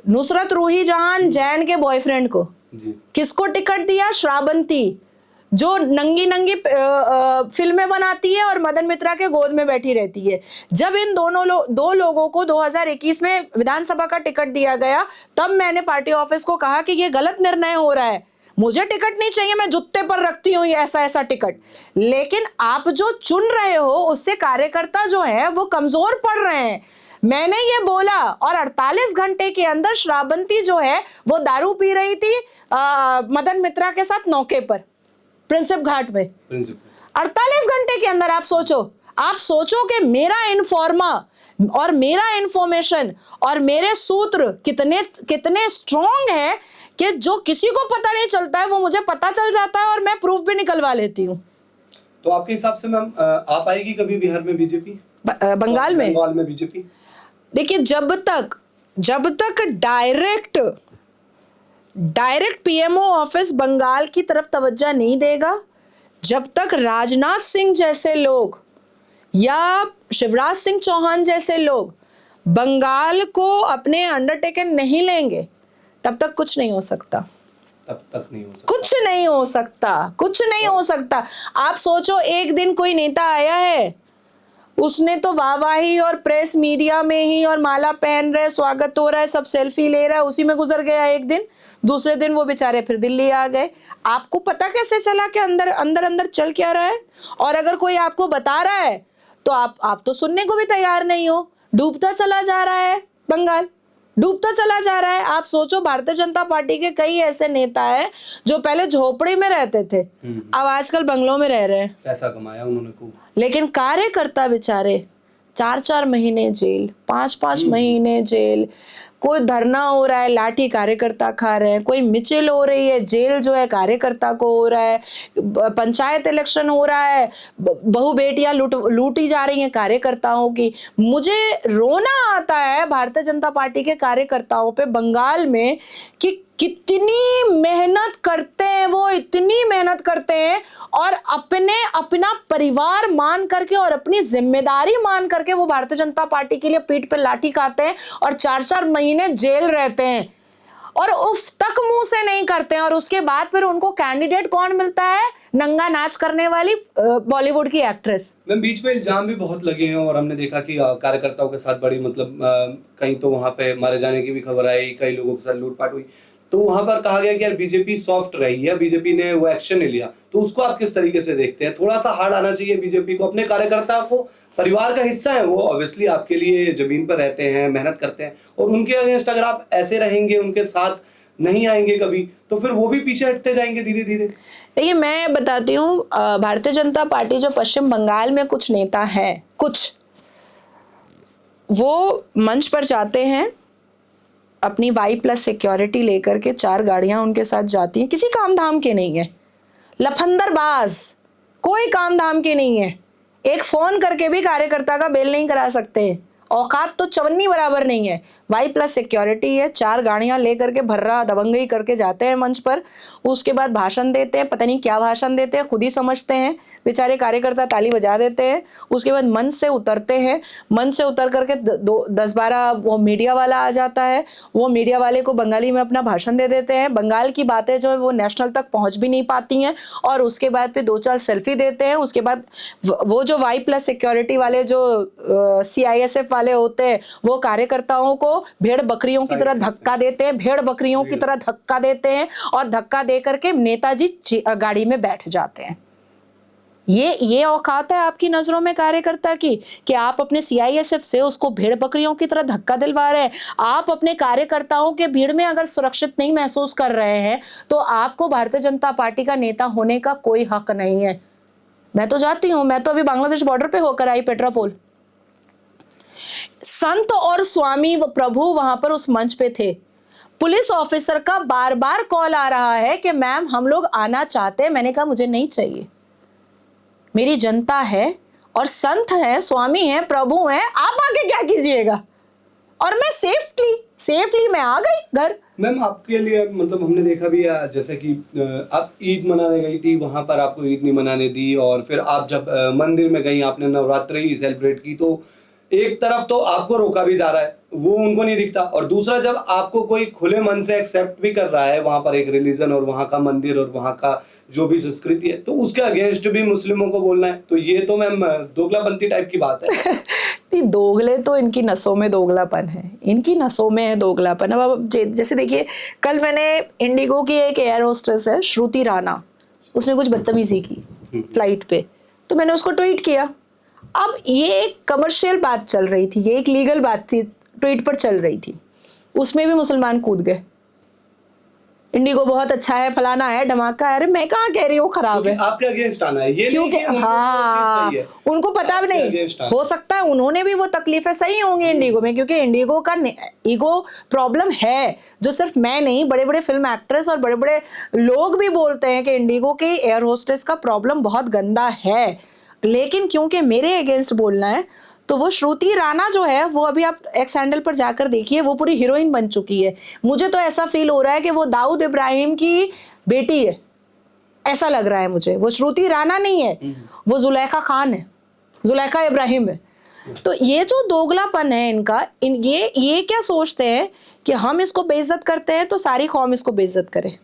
नुसरत रूही जहान जैन के बॉयफ्रेंड को। जी। किसको टिकट दिया? श्रावंती, जो नंगी नंगी फिल्में बनाती है और मदन मित्रा के गोद में बैठी रहती है। जब इन दो लोगों को 2021 में विधानसभा का टिकट दिया गया तब मैंने पार्टी ऑफिस को कहा कि ये गलत निर्णय हो रहा है, मुझे टिकट नहीं चाहिए, मैं जुत्ते पर रखती हूँ ये ऐसा टिकट। लेकिन आप जो चुन रहे हो उससे कार्यकर्ता जो है वो कमजोर पड़ रहे हैं। मैंने ये बोला और 48 घंटे के अंदर श्रावंती जो है वो दारू पी रही थी मदन मित्रा के साथ नौके पर प्रिंसिप घाट में। 48 घंटे के अंदर आप सोचो कि मेरा इन्फॉर्मा और मेरा इंफॉर्मेशन और मेरे सूत्र कितने स्ट्रॉन्ग है कि जो किसी को पता नहीं चलता है वो मुझे पता चल जाता है और मैं प्रूफ भी निकलवा लेती हूँ। तो आपके हिसाब से मैम आप आएगी कभी बिहार में बीजेपी? बंगाल में बीजेपी? देखिए जब तक डायरेक्ट पीएमओ ऑफिस बंगाल की तरफ तवज्जो नहीं देगा, जब तक राजनाथ सिंह जैसे लोग या शिवराज सिंह चौहान जैसे लोग बंगाल को अपने अंडरटेकन नहीं लेंगे तब तक कुछ नहीं हो सकता। कुछ नहीं हो सकता। आप सोचो एक दिन कोई नेता आया है, उसने तो वाहवाही और प्रेस मीडिया में ही और माला पहन रहे, स्वागत हो रहा है, सब सेल्फी ले रहा है, उसी में गुजर गया एक दिन। दूसरे दिन वो बेचारे फिर दिल्ली आ गए। आपको पता कैसे चला कि अंदर चल क्या रहा है? और अगर कोई आपको बता रहा है तो आप तो सुनने को भी तैयार नहीं हो। डूबता चला जा रहा है बंगाल, डूबता चला जा रहा है। आप सोचो भारतीय जनता पार्टी के कई ऐसे नेता हैं जो पहले झोपड़ी में रहते थे, अब आजकल बंगलों में रह रहे हैं, पैसा कमाया उन्होंने खूब। लेकिन कार्यकर्ता बेचारे 4-4 महीने जेल, 5-5 महीने जेल। कोई धरना हो रहा है, लाठी कार्यकर्ता खा रहे हैं, कोई मिचिल हो रही है, जेल जो है कार्यकर्ता को हो रहा है, पंचायत इलेक्शन हो रहा है, बहु बेटियां लूटी जा रही हैं कार्यकर्ताओं की। मुझे रोना आता है भारतीय जनता पार्टी के कार्यकर्ताओं पे बंगाल में कि कितनी मेहनत करते हैं वो, इतनी मेहनत करते हैं और अपना परिवार मान करके और अपनी जिम्मेदारी मान करके वो भारतीय जनता पार्टी के लिए पीठ पे लाठी खाते हैं और 4-4 महीने जेल रहते हैं और उफ तक मुंह से नहीं करते हैं। और उसके बाद फिर उनको कैंडिडेट कौन मिलता है? नंगा नाच करने वाली बॉलीवुड की एक्ट्रेस। मैम बीच में इल्जाम भी बहुत लगे हैं और हमने देखा कि कार्यकर्ताओं के साथ बड़ी कहीं तो वहां पे मारे जाने की भी खबर आई, कई लोगों के साथ लूटपाट हुई। तो वहां पर कहा गया कि यार बीजेपी सॉफ्ट रही है, बीजेपी ने वो एक्शन नहीं लिया। तो उसको आप किस तरीके से देखते हैं? थोड़ा सा हार्ड आना चाहिए बीजेपी को, अपने कार्यकर्ता को, परिवार का हिस्सा है वो, ऑब्वियसली आपके लिए जमीन पर रहते हैं, मेहनत करते हैं, और उनके अगेंस्ट अगर आप ऐसे रहेंगे, उनके साथ नहीं आएंगे कभी, तो फिर वो भी पीछे हटते जाएंगे धीरे धीरे। देखिए मैं बताती हूँ, भारतीय जनता पार्टी जो पश्चिम बंगाल में कुछ नेता हैं, कुछ वो मंच पर जाते हैं, अपनी Y+ सिक्योरिटी लेकर के 4 गाड़ियां उनके साथ जाती हैं, किसी काम धाम के नहीं है, लफंदरबाज, कोई काम धाम के नहीं है, एक फोन करके भी कार्यकर्ता का बेल नहीं करा सकते, औकात तो चवन्नी बराबर नहीं है। Y+ सिक्योरिटी है, 4 गाड़ियां लेकर के भर्रा दबंगई करके जाते हैं मंच पर, उसके बाद भाषण देते हैं, पता नहीं क्या भाषण देते हैं, खुद ही समझते हैं, बेचारे कार्यकर्ता ताली बजा देते हैं। उसके बाद मंच से उतरते हैं, मंच से उतर करके 10-12 वो मीडिया वाला आ जाता है, वो मीडिया वाले को बंगाली में अपना भाषण दे देते हैं। बंगाल की बातें जो है वो नेशनल तक पहुंच भी नहीं पाती हैं और उसके बाद फिर 2-4 सेल्फी देते हैं। उसके बाद वो जो Y+ सिक्योरिटी वाले जो CISF वाले होते हैं वो कार्यकर्ताओं को भेड़ बकरियों की तरह धक्का देते हैं, भेड़ बकरियों की तरह धक्का देते हैं और धक्का दे करके नेताजी गाड़ी में बैठ जाते हैं। ये औकात है आपकी नजरों में कार्यकर्ता की कि आप अपने सीआईएसएफ से उसको भेड़ बकरियों की तरह धक्का दिलवा रहे हैं? आप अपने कार्यकर्ताओं के भीड़ में अगर सुरक्षित नहीं महसूस कर रहे हैं तो आपको भारतीय जनता पार्टी का नेता होने का कोई हक नहीं है। मैं तो जाती हूं, मैं तो अभी बांग्लादेश बॉर्डर पे होकर आई, पेट्रापोल। संत और स्वामी व प्रभु वहां पर उस मंच पे थे। पुलिस ऑफिसर का बार बार कॉल आ रहा है कि मैम हम लोग आना चाहते हैं। मैंने कहा मुझे नहीं चाहिए, मेरी जनता है और संत है, स्वामी है, प्रभु है, आप आके क्या कीजिएगा। और मैं सेफली मैं आ गई घर। मैम आपके लिए मतलब हमने देखा भी है, जैसे कि आप ईद मनाने गई थी, वहां पर आपको ईद नहीं मनाने दी, और फिर आप जब मंदिर में गई, आपने नवरात्रि सेलिब्रेट की, तो एक तरफ तो आपको रोका भी जा रहा है, वो उनको नहीं दिखता, और दूसरा जब आपको कोई खुले मन से एक्सेप्ट भी कर रहा है वहां पर एक रिलीजन और वहां का मंदिर और वहां का जो भी संस्कृति है, तो उसके अगेंस्ट भी मुस्लिमों को बोलना है, तो ये तो मैम दोगलापंथी टाइप की बात है। नहीं, दोगले तो इनकी नसों में दोगलापन है, इनकी नसों में है दोगलापन। अब जैसे देखिए, कल मैंने इंडिगो की एक एयर होस्टेस है श्रुति राणा, उसने कुछ बदतमीजी की फ्लाइट पे, तो मैंने उसको ट्वीट किया। अब ये एक कमर्शियल बात चल रही थी, ये एक लीगल बातचीत ट्वीट पर चल रही थी, उसमें भी मुसलमान कूद गए, इंडिगो बहुत अच्छा है, फलाना है, धमाका है। अरे मैं कहाँ कह रही हूँ खराब है, आपके अगेंस्ट आना है ये क्योंकि हाँ उनको पता भी नहीं हो सकता है, उन्होंने भी वो तकलीफें सही होंगी इंडिगो में, क्योंकि इंडिगो का ईगो प्रॉब्लम है, जो सिर्फ मैं नहीं, बड़े बड़े फिल्म एक्ट्रेस और बड़े बड़े लोग भी बोलते हैं कि इंडिगो के एयर होस्टेस का प्रॉब्लम बहुत गंदा है। लेकिन क्योंकि मेरे अगेंस्ट बोलना है, तो वो श्रुति राणा जो है, वो अभी आप एक्स हैंडल पर जाकर देखिए, वो पूरी हीरोइन बन चुकी है। मुझे तो ऐसा फील हो रहा है कि वो दाऊद इब्राहिम की बेटी है, ऐसा लग रहा है मुझे। वो श्रुति राणा नहीं है, वो जुलेखा खान है, जुलेखा इब्राहिम है। तो ये जो दोगलापन है इनका, ये क्या सोचते हैं कि हम इसको बेइज्जत करते हैं तो सारी कौम इसको बेइज्जत करे,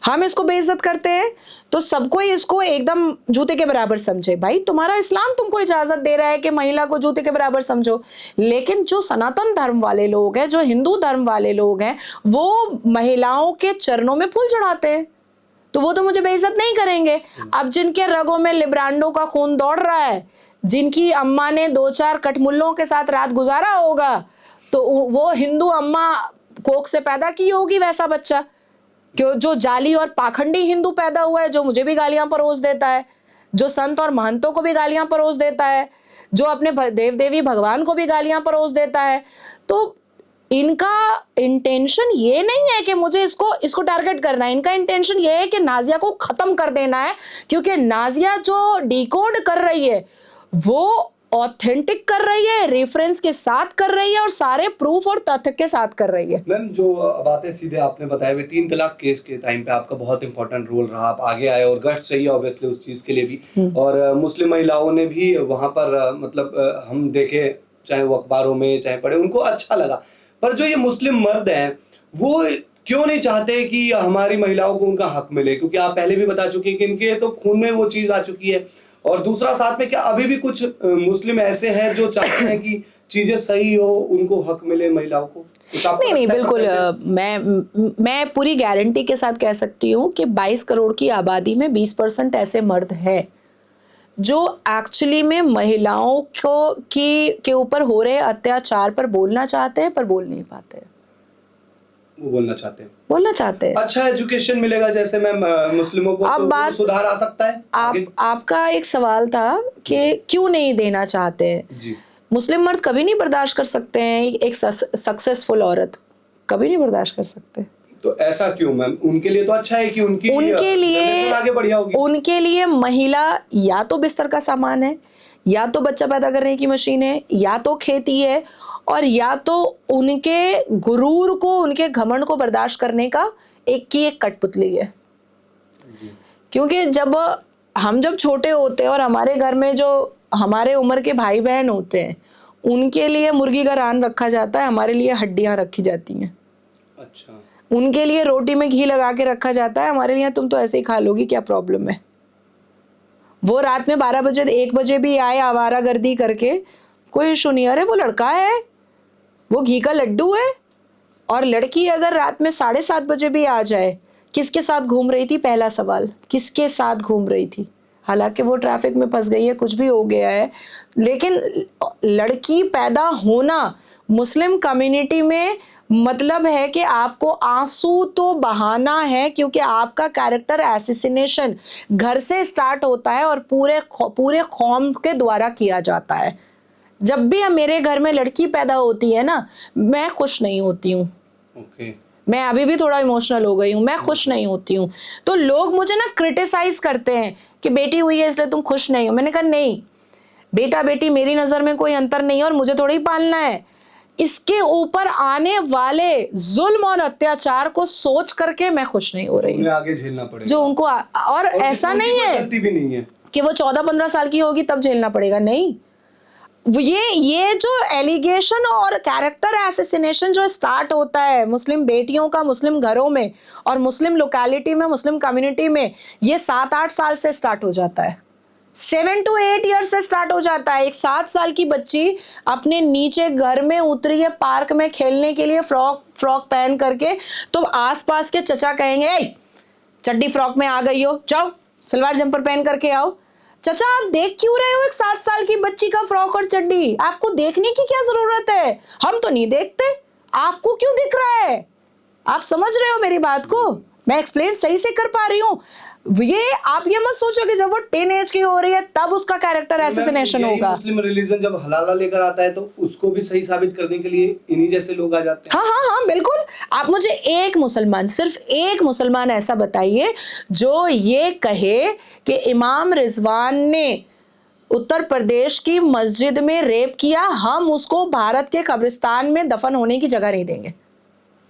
हम इसको बेइज्जत करते हैं तो सबको इसको एकदम जूते के बराबर समझे। भाई तुम्हारा इस्लाम तुमको इजाजत दे रहा है कि महिला को जूते के बराबर समझो, लेकिन जो सनातन धर्म वाले लोग हैं, जो हिंदू धर्म वाले लोग हैं, वो महिलाओं के चरणों में फूल चढ़ाते हैं, तो वो तो मुझे बेइज्जत नहीं करेंगे। अब जिनके रगों में लिब्रांडो का खून दौड़ रहा है, जिनकी अम्मा ने 2-4 कटमुल्लों के साथ रात गुजारा होगा, तो वो हिंदू अम्मा कोख से पैदा की होगी वैसा बच्चा, क्यों जो जाली और पाखंडी हिंदू पैदा हुआ है, जो मुझे भी गालियां परोस देता है, जो संत और महंतों को भी गालियां परोस देता है, जो अपने देव देवी भगवान को भी गालियां परोस देता है। तो इनका इंटेंशन ये नहीं है कि मुझे इसको टारगेट करना है, इनका इंटेंशन ये है कि नाजिया को खत्म कर देना है, क्योंकि नाजिया जो डिकोड कर रही है वो ऑथेंटिक कर रही है, रेफरेंस के साथ कर रही है और सारे प्रूफ और तथ्य के साथ कर रही है। मैम जो बातें सीधे आपने बताया हुए 3 तलाक केस के टाइम पे आपका बहुत इंपॉर्टेंट रोल रहा, आप आगे आए और गट चाहिए ऑब्वियसली उस चीज के लिए भी, और मुस्लिम महिलाओं ने भी वहां पर मतलब हम देखे, चाहे वो अखबारों में चाहे पढ़े, उनको अच्छा लगा। पर जो ये मुस्लिम मर्द हैं वो क्यों नहीं चाहते कि हमारी महिलाओं को उनका हक मिले, क्योंकि आप पहले भी बता चुके हैं कि इनके तो खून में वो चीज आ चुकी है, और दूसरा साथ में क्या अभी भी कुछ मुस्लिम ऐसे हैं जो चाहते हैं कि चीजें सही हो, उनको हक मिले महिलाओं को? नहीं बिल्कुल, मैं पूरी गारंटी के साथ कह सकती हूँ कि 22 करोड़ की आबादी में 20% ऐसे मर्द हैं जो एक्चुअली में महिलाओं को के ऊपर हो रहे अत्याचार पर बोलना चाहते हैं, पर बोल नहीं पाते। वो बोलना चाहते हैं। अच्छा एजुकेशन मिलेगा जैसे मैम मुस्लिमों को, अब तो बात सुधार आ सकता है। आपका एक सवाल था कि क्यों नहीं देना चाहते हैं जी। मुस्लिम मर्द कभी नहीं बर्दाश्त कर सकते हैं, एक सक्सेसफुल औरत कभी नहीं बर्दाश्त कर सकते। तो ऐसा क्यों मैम? उनके लिए तो अच्छा है कि उनके लिए आगे बढ़िया होगी। उनके लिए महिला या तो बिस्तर का सामान है, या तो बच्चा पैदा करने की मशीन है, या तो खेती है, और या तो उनके गुरूर को, उनके घमंड को बर्दाश्त करने का एक कठपुतली है। क्योंकि जब छोटे होते हैं और हमारे घर में जो हमारे उम्र के भाई बहन होते हैं, उनके लिए मुर्गी का रान रखा जाता है, हमारे लिए हड्डियां रखी जाती हैं। अच्छा। उनके लिए रोटी में घी लगा के रखा जाता है, हमारे लिए तुम तो ऐसे ही खा लोगी, क्या प्रॉब्लम है। वो रात में 12 बजे 1 बजे भी आए आवारागर्दी करके, कोई इशू नहीं। अरे वो लड़का है, वो घी का लड्डू है। और लड़की अगर रात में 7:30 बजे भी आ जाए, किसके साथ घूम रही थी? पहला सवाल, किसके साथ घूम रही थी? हालांकि वो ट्रैफिक में फंस गई है, कुछ भी हो गया है, लेकिन लड़की पैदा होना मुस्लिम कम्युनिटी में मतलब है कि आपको आंसू तो बहाना है, क्योंकि आपका कैरेक्टर एसिसिनेशन घर से स्टार्ट होता है और पूरे कौम के द्वारा किया जाता है। जब भी मेरे घर में लड़की पैदा होती है ना, मैं खुश नहीं होती हूँ। ओके। मैं अभी भी थोड़ा इमोशनल हो गई हूँ, मैं खुश नहीं होती हूँ। तो लोग मुझे ना क्रिटिसाइज करते हैं कि बेटी हुई है इसलिए तुम खुश नहीं हो। मैंने कहा नहीं, बेटा बेटी मेरी नजर में कोई अंतर नहीं है और मुझे थोड़ी पालना है। इसके ऊपर आने वाले जुल्म और अत्याचार को सोच करके मैं खुश नहीं हो रही हूँ, उन्हें आगे झेलना पड़ेगा जो उनको और ऐसा नहीं है गलती भी नहीं है कि वो 14-15 साल की होगी तब झेलना पड़ेगा, नहीं। ये जो एलिगेशन और कैरेक्टर एसेसिनेशन जो स्टार्ट होता है मुस्लिम बेटियों का मुस्लिम घरों में और मुस्लिम लोकेलिटी में, मुस्लिम कम्युनिटी में, ये 7-8 साल से स्टार्ट हो जाता है, 7 to 8 ईयर्स से स्टार्ट हो जाता है। एक 7 साल की बच्ची अपने नीचे घर में उतरी है पार्क में खेलने के लिए फ्रॉक पहन करके, तो आसपास के चचा कहेंगे ए चड्डी फ्रॉक में आ गई हो, जाओ सलवार जंपर पहन करके आओ। चचा आप देख क्यों रहे हो एक 7 साल की बच्ची का फ्रॉक और चड्डी? आपको देखने की क्या जरूरत है? हम तो नहीं देखते, आपको क्यों दिख रहा है? आप समझ रहे हो मेरी बात को? मैं एक्सप्लेन सही से कर पा रही हूँ? ये आप ये मत सोचो कि जब वो 10 एज की हो रही है तब उसका कैरेक्टर एसेसिनेशन होगा। मुस्लिम रिलीजन जब हलाला लेकर आता है तो उसको भी सही साबित करने के लिए इन्हीं जैसे लोग आ जाते हैं। हाँ बिल्कुल। आप मुझे एक मुसलमान, सिर्फ एक मुसलमान ऐसा बताइए जो ये कहे कि इमाम रिजवान ने उत्तर प्रदेश की मस्जिद में रेप किया, हम उसको भारत के कब्रिस्तान में दफन होने की जगह नहीं देंगे।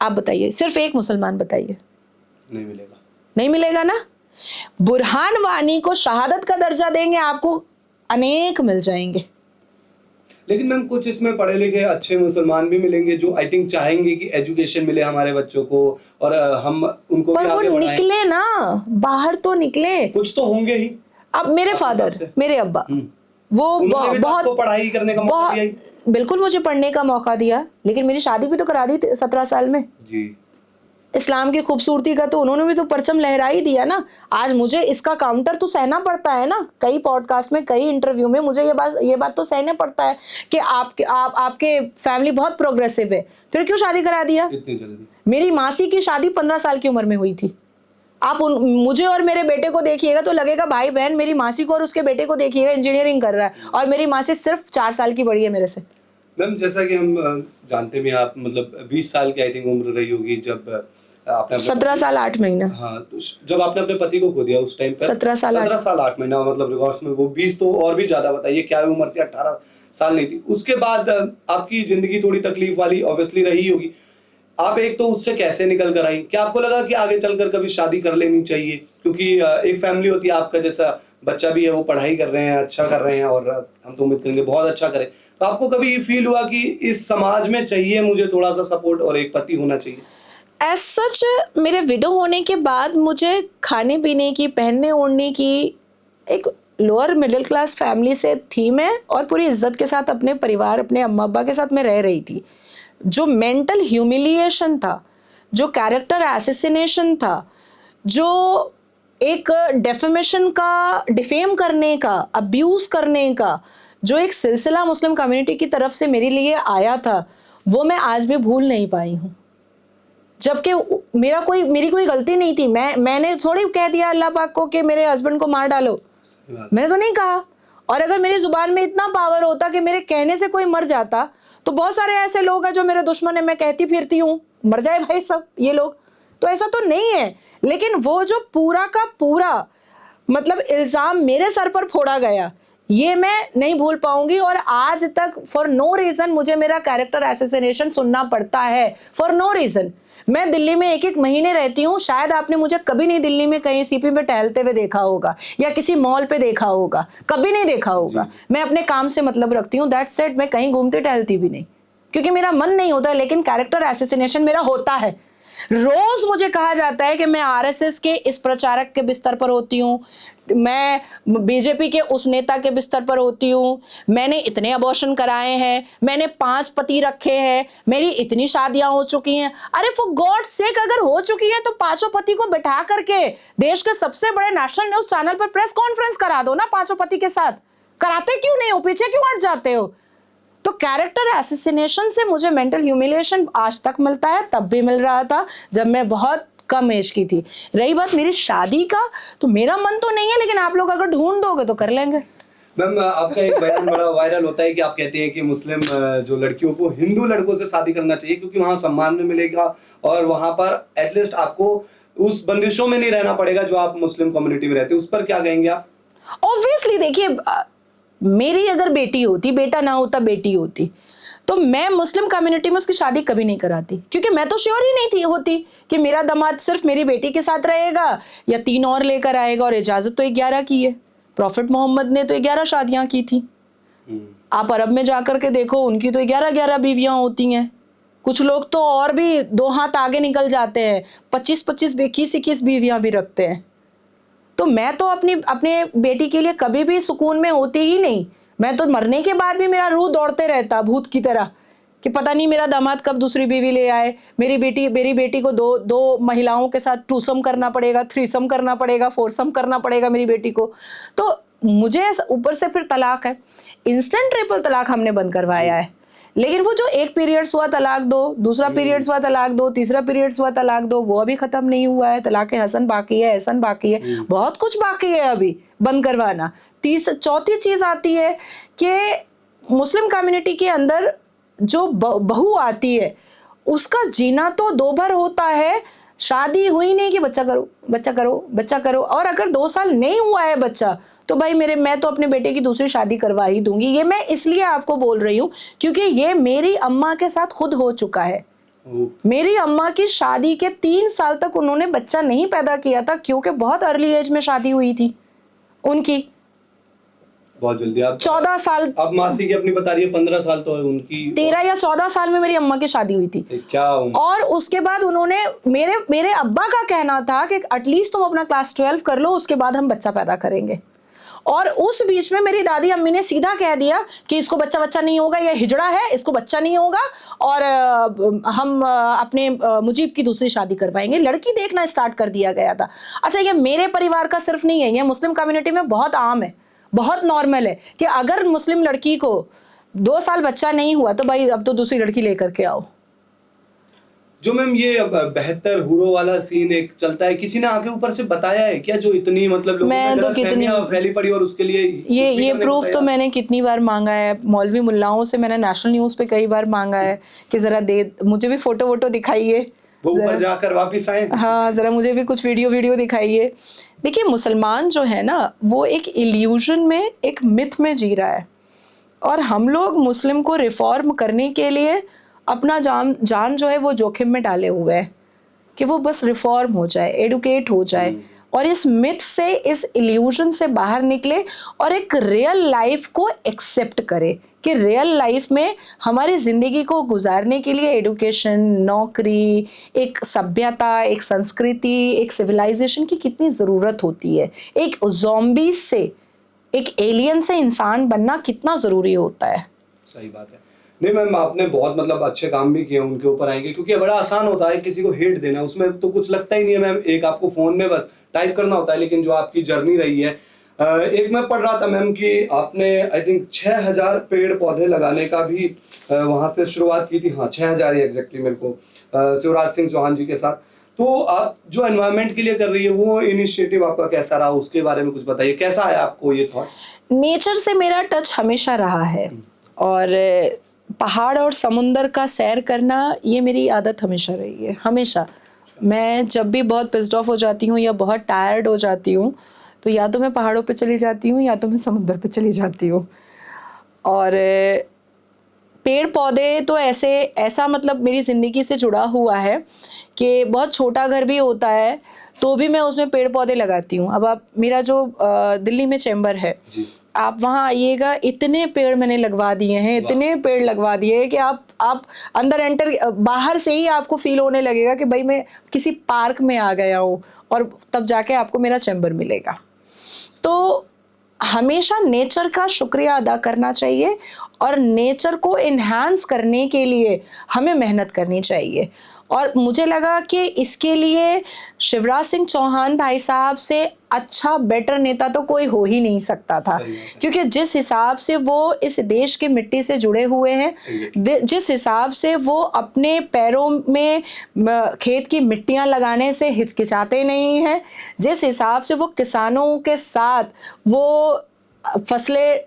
आप बताइए, सिर्फ एक मुसलमान बताइए। नहीं मिलेगा। नहीं मिलेगा ना। बुरहान वानी को शहादत का दर्जा देंगे, आपको अनेक मिल जाएंगे। लेकिन मैम कुछ इसमें पढ़े लिखे अच्छे मुसलमान भी मिलेंगे जो आई थिंक चाहेंगे कि एजुकेशन मिले हमारे बच्चों को और हम उनको भी आगे बढ़ाएं। निकले ना बाहर, तो निकले, कुछ तो होंगे ही। अब मेरे फादर, मेरे अब्बा, वो बहुत पढ़ाई करने का मौका दिया, बिल्कुल मुझे पढ़ने का मौका दिया, लेकिन मेरी शादी भी तो करा दी 17 साल में जी। इस्लाम की खूबसूरती का तो उन्होंने भी तो परचम लहरा ही दिया ना। आज मुझे इसका काउंटर तो सहना पड़ता है ना, कई पॉडकास्ट में, कई इंटरव्यू में मुझे ये बात तो सहना पड़ता है कि आपके फैमिली बहुत प्रोग्रेसिव है, फिर क्यों शादी करा दिया इतनी जल्दी? मेरी मासी की शादी 15 साल की उम्र में हुई थी। आप मुझे और मेरे बेटे को देखिएगा तो लगेगा भाई बहन, मेरी मासी को और उसके बेटे को देखिएगा इंजीनियरिंग कर रहा है और मेरी मासी सिर्फ 4 साल की बड़ी है मेरे से। मैम जैसा कि हम जानते भी, आप मतलब 20 साल की आई थिंक उम्र रही होगी जब आपने 17 साल 8 महीना। हाँ, तो जब आपने अपने पति को खो दिया उस टाइम पर 17 साल 8 महीना, मतलब रिकॉर्ड्स में वो 20 तो और भी ज्यादा, बताइए क्या उम्र थी, 18 साल नहीं थी। उसके बाद आपकी जिंदगी थोड़ी तकलीफ वाली ऑब्वियसली रही होगी। आप एक तो उससे कैसे निकल कर आई? क्या आपको लगा कि आगे चलकर कभी शादी कर लेनी चाहिए? क्योंकि एक फैमिली होती है, आपका जैसा बच्चा भी है, वो पढ़ाई कर रहे हैं, अच्छा कर रहे हैं और हम तो उम्मीद करेंगे बहुत अच्छा करें। तो आपको कभी ये फील हुआ कि इस समाज में चाहिए मुझे थोड़ा सा सपोर्ट और एक पति होना चाहिए? एज सच मेरे विडो होने के बाद मुझे खाने पीने की, पहनने ओढ़ने की, एक लोअर मिडिल क्लास फैमिली से थी मैं और पूरी इज्जत के साथ अपने परिवार, अपने अम्मा अब्बा के साथ मैं रह रही थी। जो मेंटल ह्यूमिलिएशन था, जो कैरेक्टर एसेसिनेशन था, जो एक डेफेमेशन का, डिफेम करने का, अब्यूज करने का जो एक सिलसिला मुस्लिम कम्युनिटी की तरफ से मेरे लिए आया था, वो मैं आज भी भूल नहीं पाई हूँ। जबकि मेरी कोई गलती नहीं थी। मैंने थोड़ी कह दिया अल्लाह पाक को कि मेरे हस्बैंड को मार डालो, मैंने तो नहीं कहा। और अगर मेरी जुबान में इतना पावर होता कि मेरे कहने से कोई मर जाता, तो बहुत सारे ऐसे लोग हैं जो मेरे दुश्मन है, मैं कहती फिरती हूँ मर जाए भाई सब ये लोग, तो ऐसा तो नहीं है। लेकिन वो जो पूरा का पूरा मतलब इल्जाम मेरे सर पर फोड़ा गया, ये मैं नहीं भूल पाऊंगी। और आज तक फॉर नो रीजन मुझे मेरा कैरेक्टर एसेसिनेशन सुनना पड़ता है, फॉर नो रीजन। मैं दिल्ली में 1-1 महीने रहती हूँ, शायद आपने मुझे कभी नहीं दिल्ली में कहीं सीपी पे टहलते हुए देखा होगा या किसी मॉल पे देखा होगा, कभी नहीं देखा होगा। मैं अपने काम से मतलब रखती हूँ, दैट्स इट। मैं कहीं घूमती टहलती भी नहीं क्योंकि मेरा मन नहीं होता, लेकिन कैरेक्टर एसेसिनेशन मेरा होता है। रोज मुझे कहा जाता है कि मैं आरएसएस के इस प्रचारक के बिस्तर पर होती हूँ, मैं बीजेपी के उस नेता के बिस्तर पर होती हूँ, मैंने इतने अबॉर्शन कराए हैं, मैंने 5 पति रखे हैं, मेरी इतनी शादियां हो चुकी हैं। अरे फॉर गॉड सेक, अगर हो चुकी है तो 5 पति को बिठा करके देश के सबसे बड़े नेशनल न्यूज चैनल पर प्रेस कॉन्फ्रेंस करा दो ना 5 पति के साथ। कराते क्यों नहीं हो, पीछे क्यों हट जाते हो? तो कैरेक्टर एसिसिनेशन से मुझे मेंटल ह्यूमिलिएशन आज तक मिलता है, तब भी मिल रहा था जब मैं बहुत कम एज की थी। रही बात मेरी शादी का, तो मेरा मन तो नहीं है, लेकिन आप लोग अगर ढूंढ दोगे तो कर लेंगे। मैम, आपका एक बयान बड़ा वायरल होता है कि आप कहते हैं कि मुस्लिम जो लड़कियों को हिंदू लड़कों से शादी करना चाहिए क्योंकि वहाँ सम्मान भी मिलेगा और वहाँ पर एटलीस्ट आपको उस बंदिशों में नहीं रहना पड़ेगा जो आप मुस्लिम कम्युनिटी में रहते हैं। उस पर क्या कहेंगे आप? ऑब्वियसली देखिए, मेरी अगर बेटी होती, बेटा ना होता बेटी होती, तो मैं मुस्लिम कम्युनिटी में उसकी शादी कभी नहीं कराती, क्योंकि मैं तो श्योर ही नहीं थी होती कि मेरा दामाद सिर्फ मेरी बेटी के साथ रहेगा या 3 और लेकर आएगा। और इजाजत तो 11 की है, प्रॉफिट मोहम्मद ने तो 11 शादियां की थी। आप अरब में जाकर के देखो, उनकी तो 11-11 बीवियां होती हैं। कुछ लोग तो और भी 2 हाथ आगे निकल जाते हैं, 25-25, 21-21 बीवियां भी रखते हैं। तो मैं तो अपने बेटी के लिए कभी भी सुकून में होती ही नहीं। मैं तो मरने के बाद भी मेरा रूह दौड़ते रहता भूत की तरह कि पता नहीं मेरा दामाद कब दूसरी बीवी ले आए। मेरी बेटी को दो महिलाओं के साथ टूसम करना पड़ेगा, थ्रीसम करना पड़ेगा, फोरसम करना पड़ेगा मेरी बेटी को। तो मुझे ऊपर से फिर तलाक है, इंस्टेंट ट्रिपल तलाक हमने बंद करवाया है। लेकिन वो जो एक पीरियड्स हुआ तलाक दो, दूसरा पीरियड्स हुआ तलाक दो, तीसरा पीरियड्स हुआ तलाक दो, वो अभी खत्म नहीं हुआ है। तलाक हसन बाकी है, एहसन बाकी है, बहुत कुछ बाकी है अभी बंद करवाना। चौथी चीज आती है कि मुस्लिम कम्युनिटी के अंदर जो बहू आती है उसका जीना तो 2 बार होता है। शादी हुई नहीं कि बच्चा करो बच्चा करो बच्चा करो, और अगर 2 साल नहीं हुआ है बच्चा तो भाई मैं तो अपने बेटे की दूसरी शादी करवा ही दूंगी। ये मैं इसलिए आपको बोल रही हूँ क्योंकि ये मेरी अम्मा के साथ खुद हो चुका है। मेरी अम्मा की शादी के 3 साल तक उन्होंने बच्चा नहीं पैदा किया था क्योंकि बहुत अर्ली एज में शादी हुई थी उनकी। बहुत जल्दी आप 14 साल, अब मासी की अपनी बता रही है 15 साल तो है उनकी, 13 या 14 साल में मेरी अम्मा की शादी हुई थी। क्या और उसके बाद उन्होंने मेरे अब्बा का कहना था कि एटलीस्ट तुम अपना क्लास 12 कर लो, उसके बाद हम बच्चा पैदा करेंगे। और उस बीच में मेरी दादी अम्मी ने सीधा कह दिया कि इसको बच्चा नहीं होगा, ये हिजड़ा है, इसको बच्चा नहीं होगा और हम अपने मुजीब की दूसरी शादी करवाएंगे। लड़की देखना स्टार्ट कर दिया गया था। अच्छा, ये मेरे परिवार का सिर्फ नहीं है, ये मुस्लिम कम्युनिटी में बहुत आम है, बहुत नॉर्मल है कि अगर मुस्लिम लड़की को 2 साल बच्चा नहीं हुआ तो भाई अब तो दूसरी लड़की लेकर के आओ। जो मैम ये 72 हूरों वाला सीन एक चलता है, किसी ने आके ऊपर से बताया है क्या जो इतनी मतलब लोगों में गलतफहमियां फैली पड़ी और उसके लिए ये प्रूफ तो मैंने कितनी बार मांगा है, मौलवी मुल्लाओं से मैंने नेशनल न्यूज पे कई बार मांगा है कि जरा मुझे भी फोटो वोटो दिखाइए, वो ऊपर जाकर वापिस आए। हाँ, जरा मुझे भी कुछ वीडियो दिखाइए। देखिए, मुसलमान जो है ना वो एक इल्यूजन में, एक मिथ में जी रहा है और हम लोग मुस्लिम को रिफॉर्म करने के लिए अपना जान जो है वो जोखिम में डाले हुए हैं कि वो बस रिफॉर्म हो जाए, एडुकेट हो जाए और इस मिथ से, इस इल्यूजन से बाहर निकले और एक रियल लाइफ को एक्सेप्ट करे कि रियल लाइफ में हमारी ज़िंदगी को गुजारने के लिए एडुकेशन, नौकरी, एक सभ्यता, एक संस्कृति, एक सिविलाइजेशन की कितनी ज़रूरत होती है। एक ज़ॉम्बी से, एक एलियन से इंसान बनना कितना ज़रूरी होता है। सही बात है। नहीं मैम, आपने बहुत मतलब अच्छे काम भी किए, उनके ऊपर आएंगे क्योंकि बड़ा आसान होता है किसी को हेट देना, उसमें तो कुछ लगता ही नहीं है मैम, एक आपको फोन में बस टाइप करना होता है। लेकिन जो आपकी जर्नी रही है, एक मैं पढ़ रहा था मैम कि आपने आई थिंक 6000 पेड़ पौधे लगाने का भी वहां से शुरुआत की थी। हाँ, 6000 ही एग्जैक्टली मेरे को, शिवराज सिंह चौहान जी के साथ। तो आप जो एनवायरनमेंट के लिए कर रही है वो इनिशिएटिव आपका कैसा रहा, उसके बारे में कुछ बताइए, कैसा आया आपको ये थॉट? नेचर से मेरा टच हमेशा रहा है और पहाड़ और समुंदर का सैर करना ये मेरी आदत हमेशा रही है। हमेशा मैं जब भी बहुत पिस्ड ऑफ हो जाती हूँ या बहुत टायर्ड हो जाती हूँ तो या तो मैं पहाड़ों पे चली जाती हूँ या तो मैं समुंदर पे चली जाती हूँ। और पेड़ पौधे तो ऐसा मतलब मेरी ज़िंदगी से जुड़ा हुआ है कि बहुत छोटा घर भी होता है तो भी मैं उसमें पेड़ पौधे लगाती हूँ। अब आप मेरा जो दिल्ली में चैम्बर है, आप वहाँ आइएगा, इतने पेड़ मैंने लगवा दिए हैं, इतने पेड़ लगवा दिए हैं कि आप अंदर बाहर से ही आपको फील होने लगेगा कि भाई मैं किसी पार्क में आ गया हूँ, और तब जाके आपको मेरा चैम्बर मिलेगा। तो हमेशा नेचर का शुक्रिया अदा करना चाहिए, और नेचर को इन्हांस करने के लिए हमें मेहनत करनी चाहिए। और मुझे लगा कि इसके लिए शिवराज सिंह चौहान भाई साहब से अच्छा बेटर नेता तो कोई हो ही नहीं सकता था, क्योंकि जिस हिसाब से वो इस देश की मिट्टी से जुड़े हुए हैं, जिस हिसाब से वो अपने पैरों में खेत की मिट्टियां लगाने से हिचकिचाते नहीं हैं, जिस हिसाब से वो किसानों के साथ वो फसलें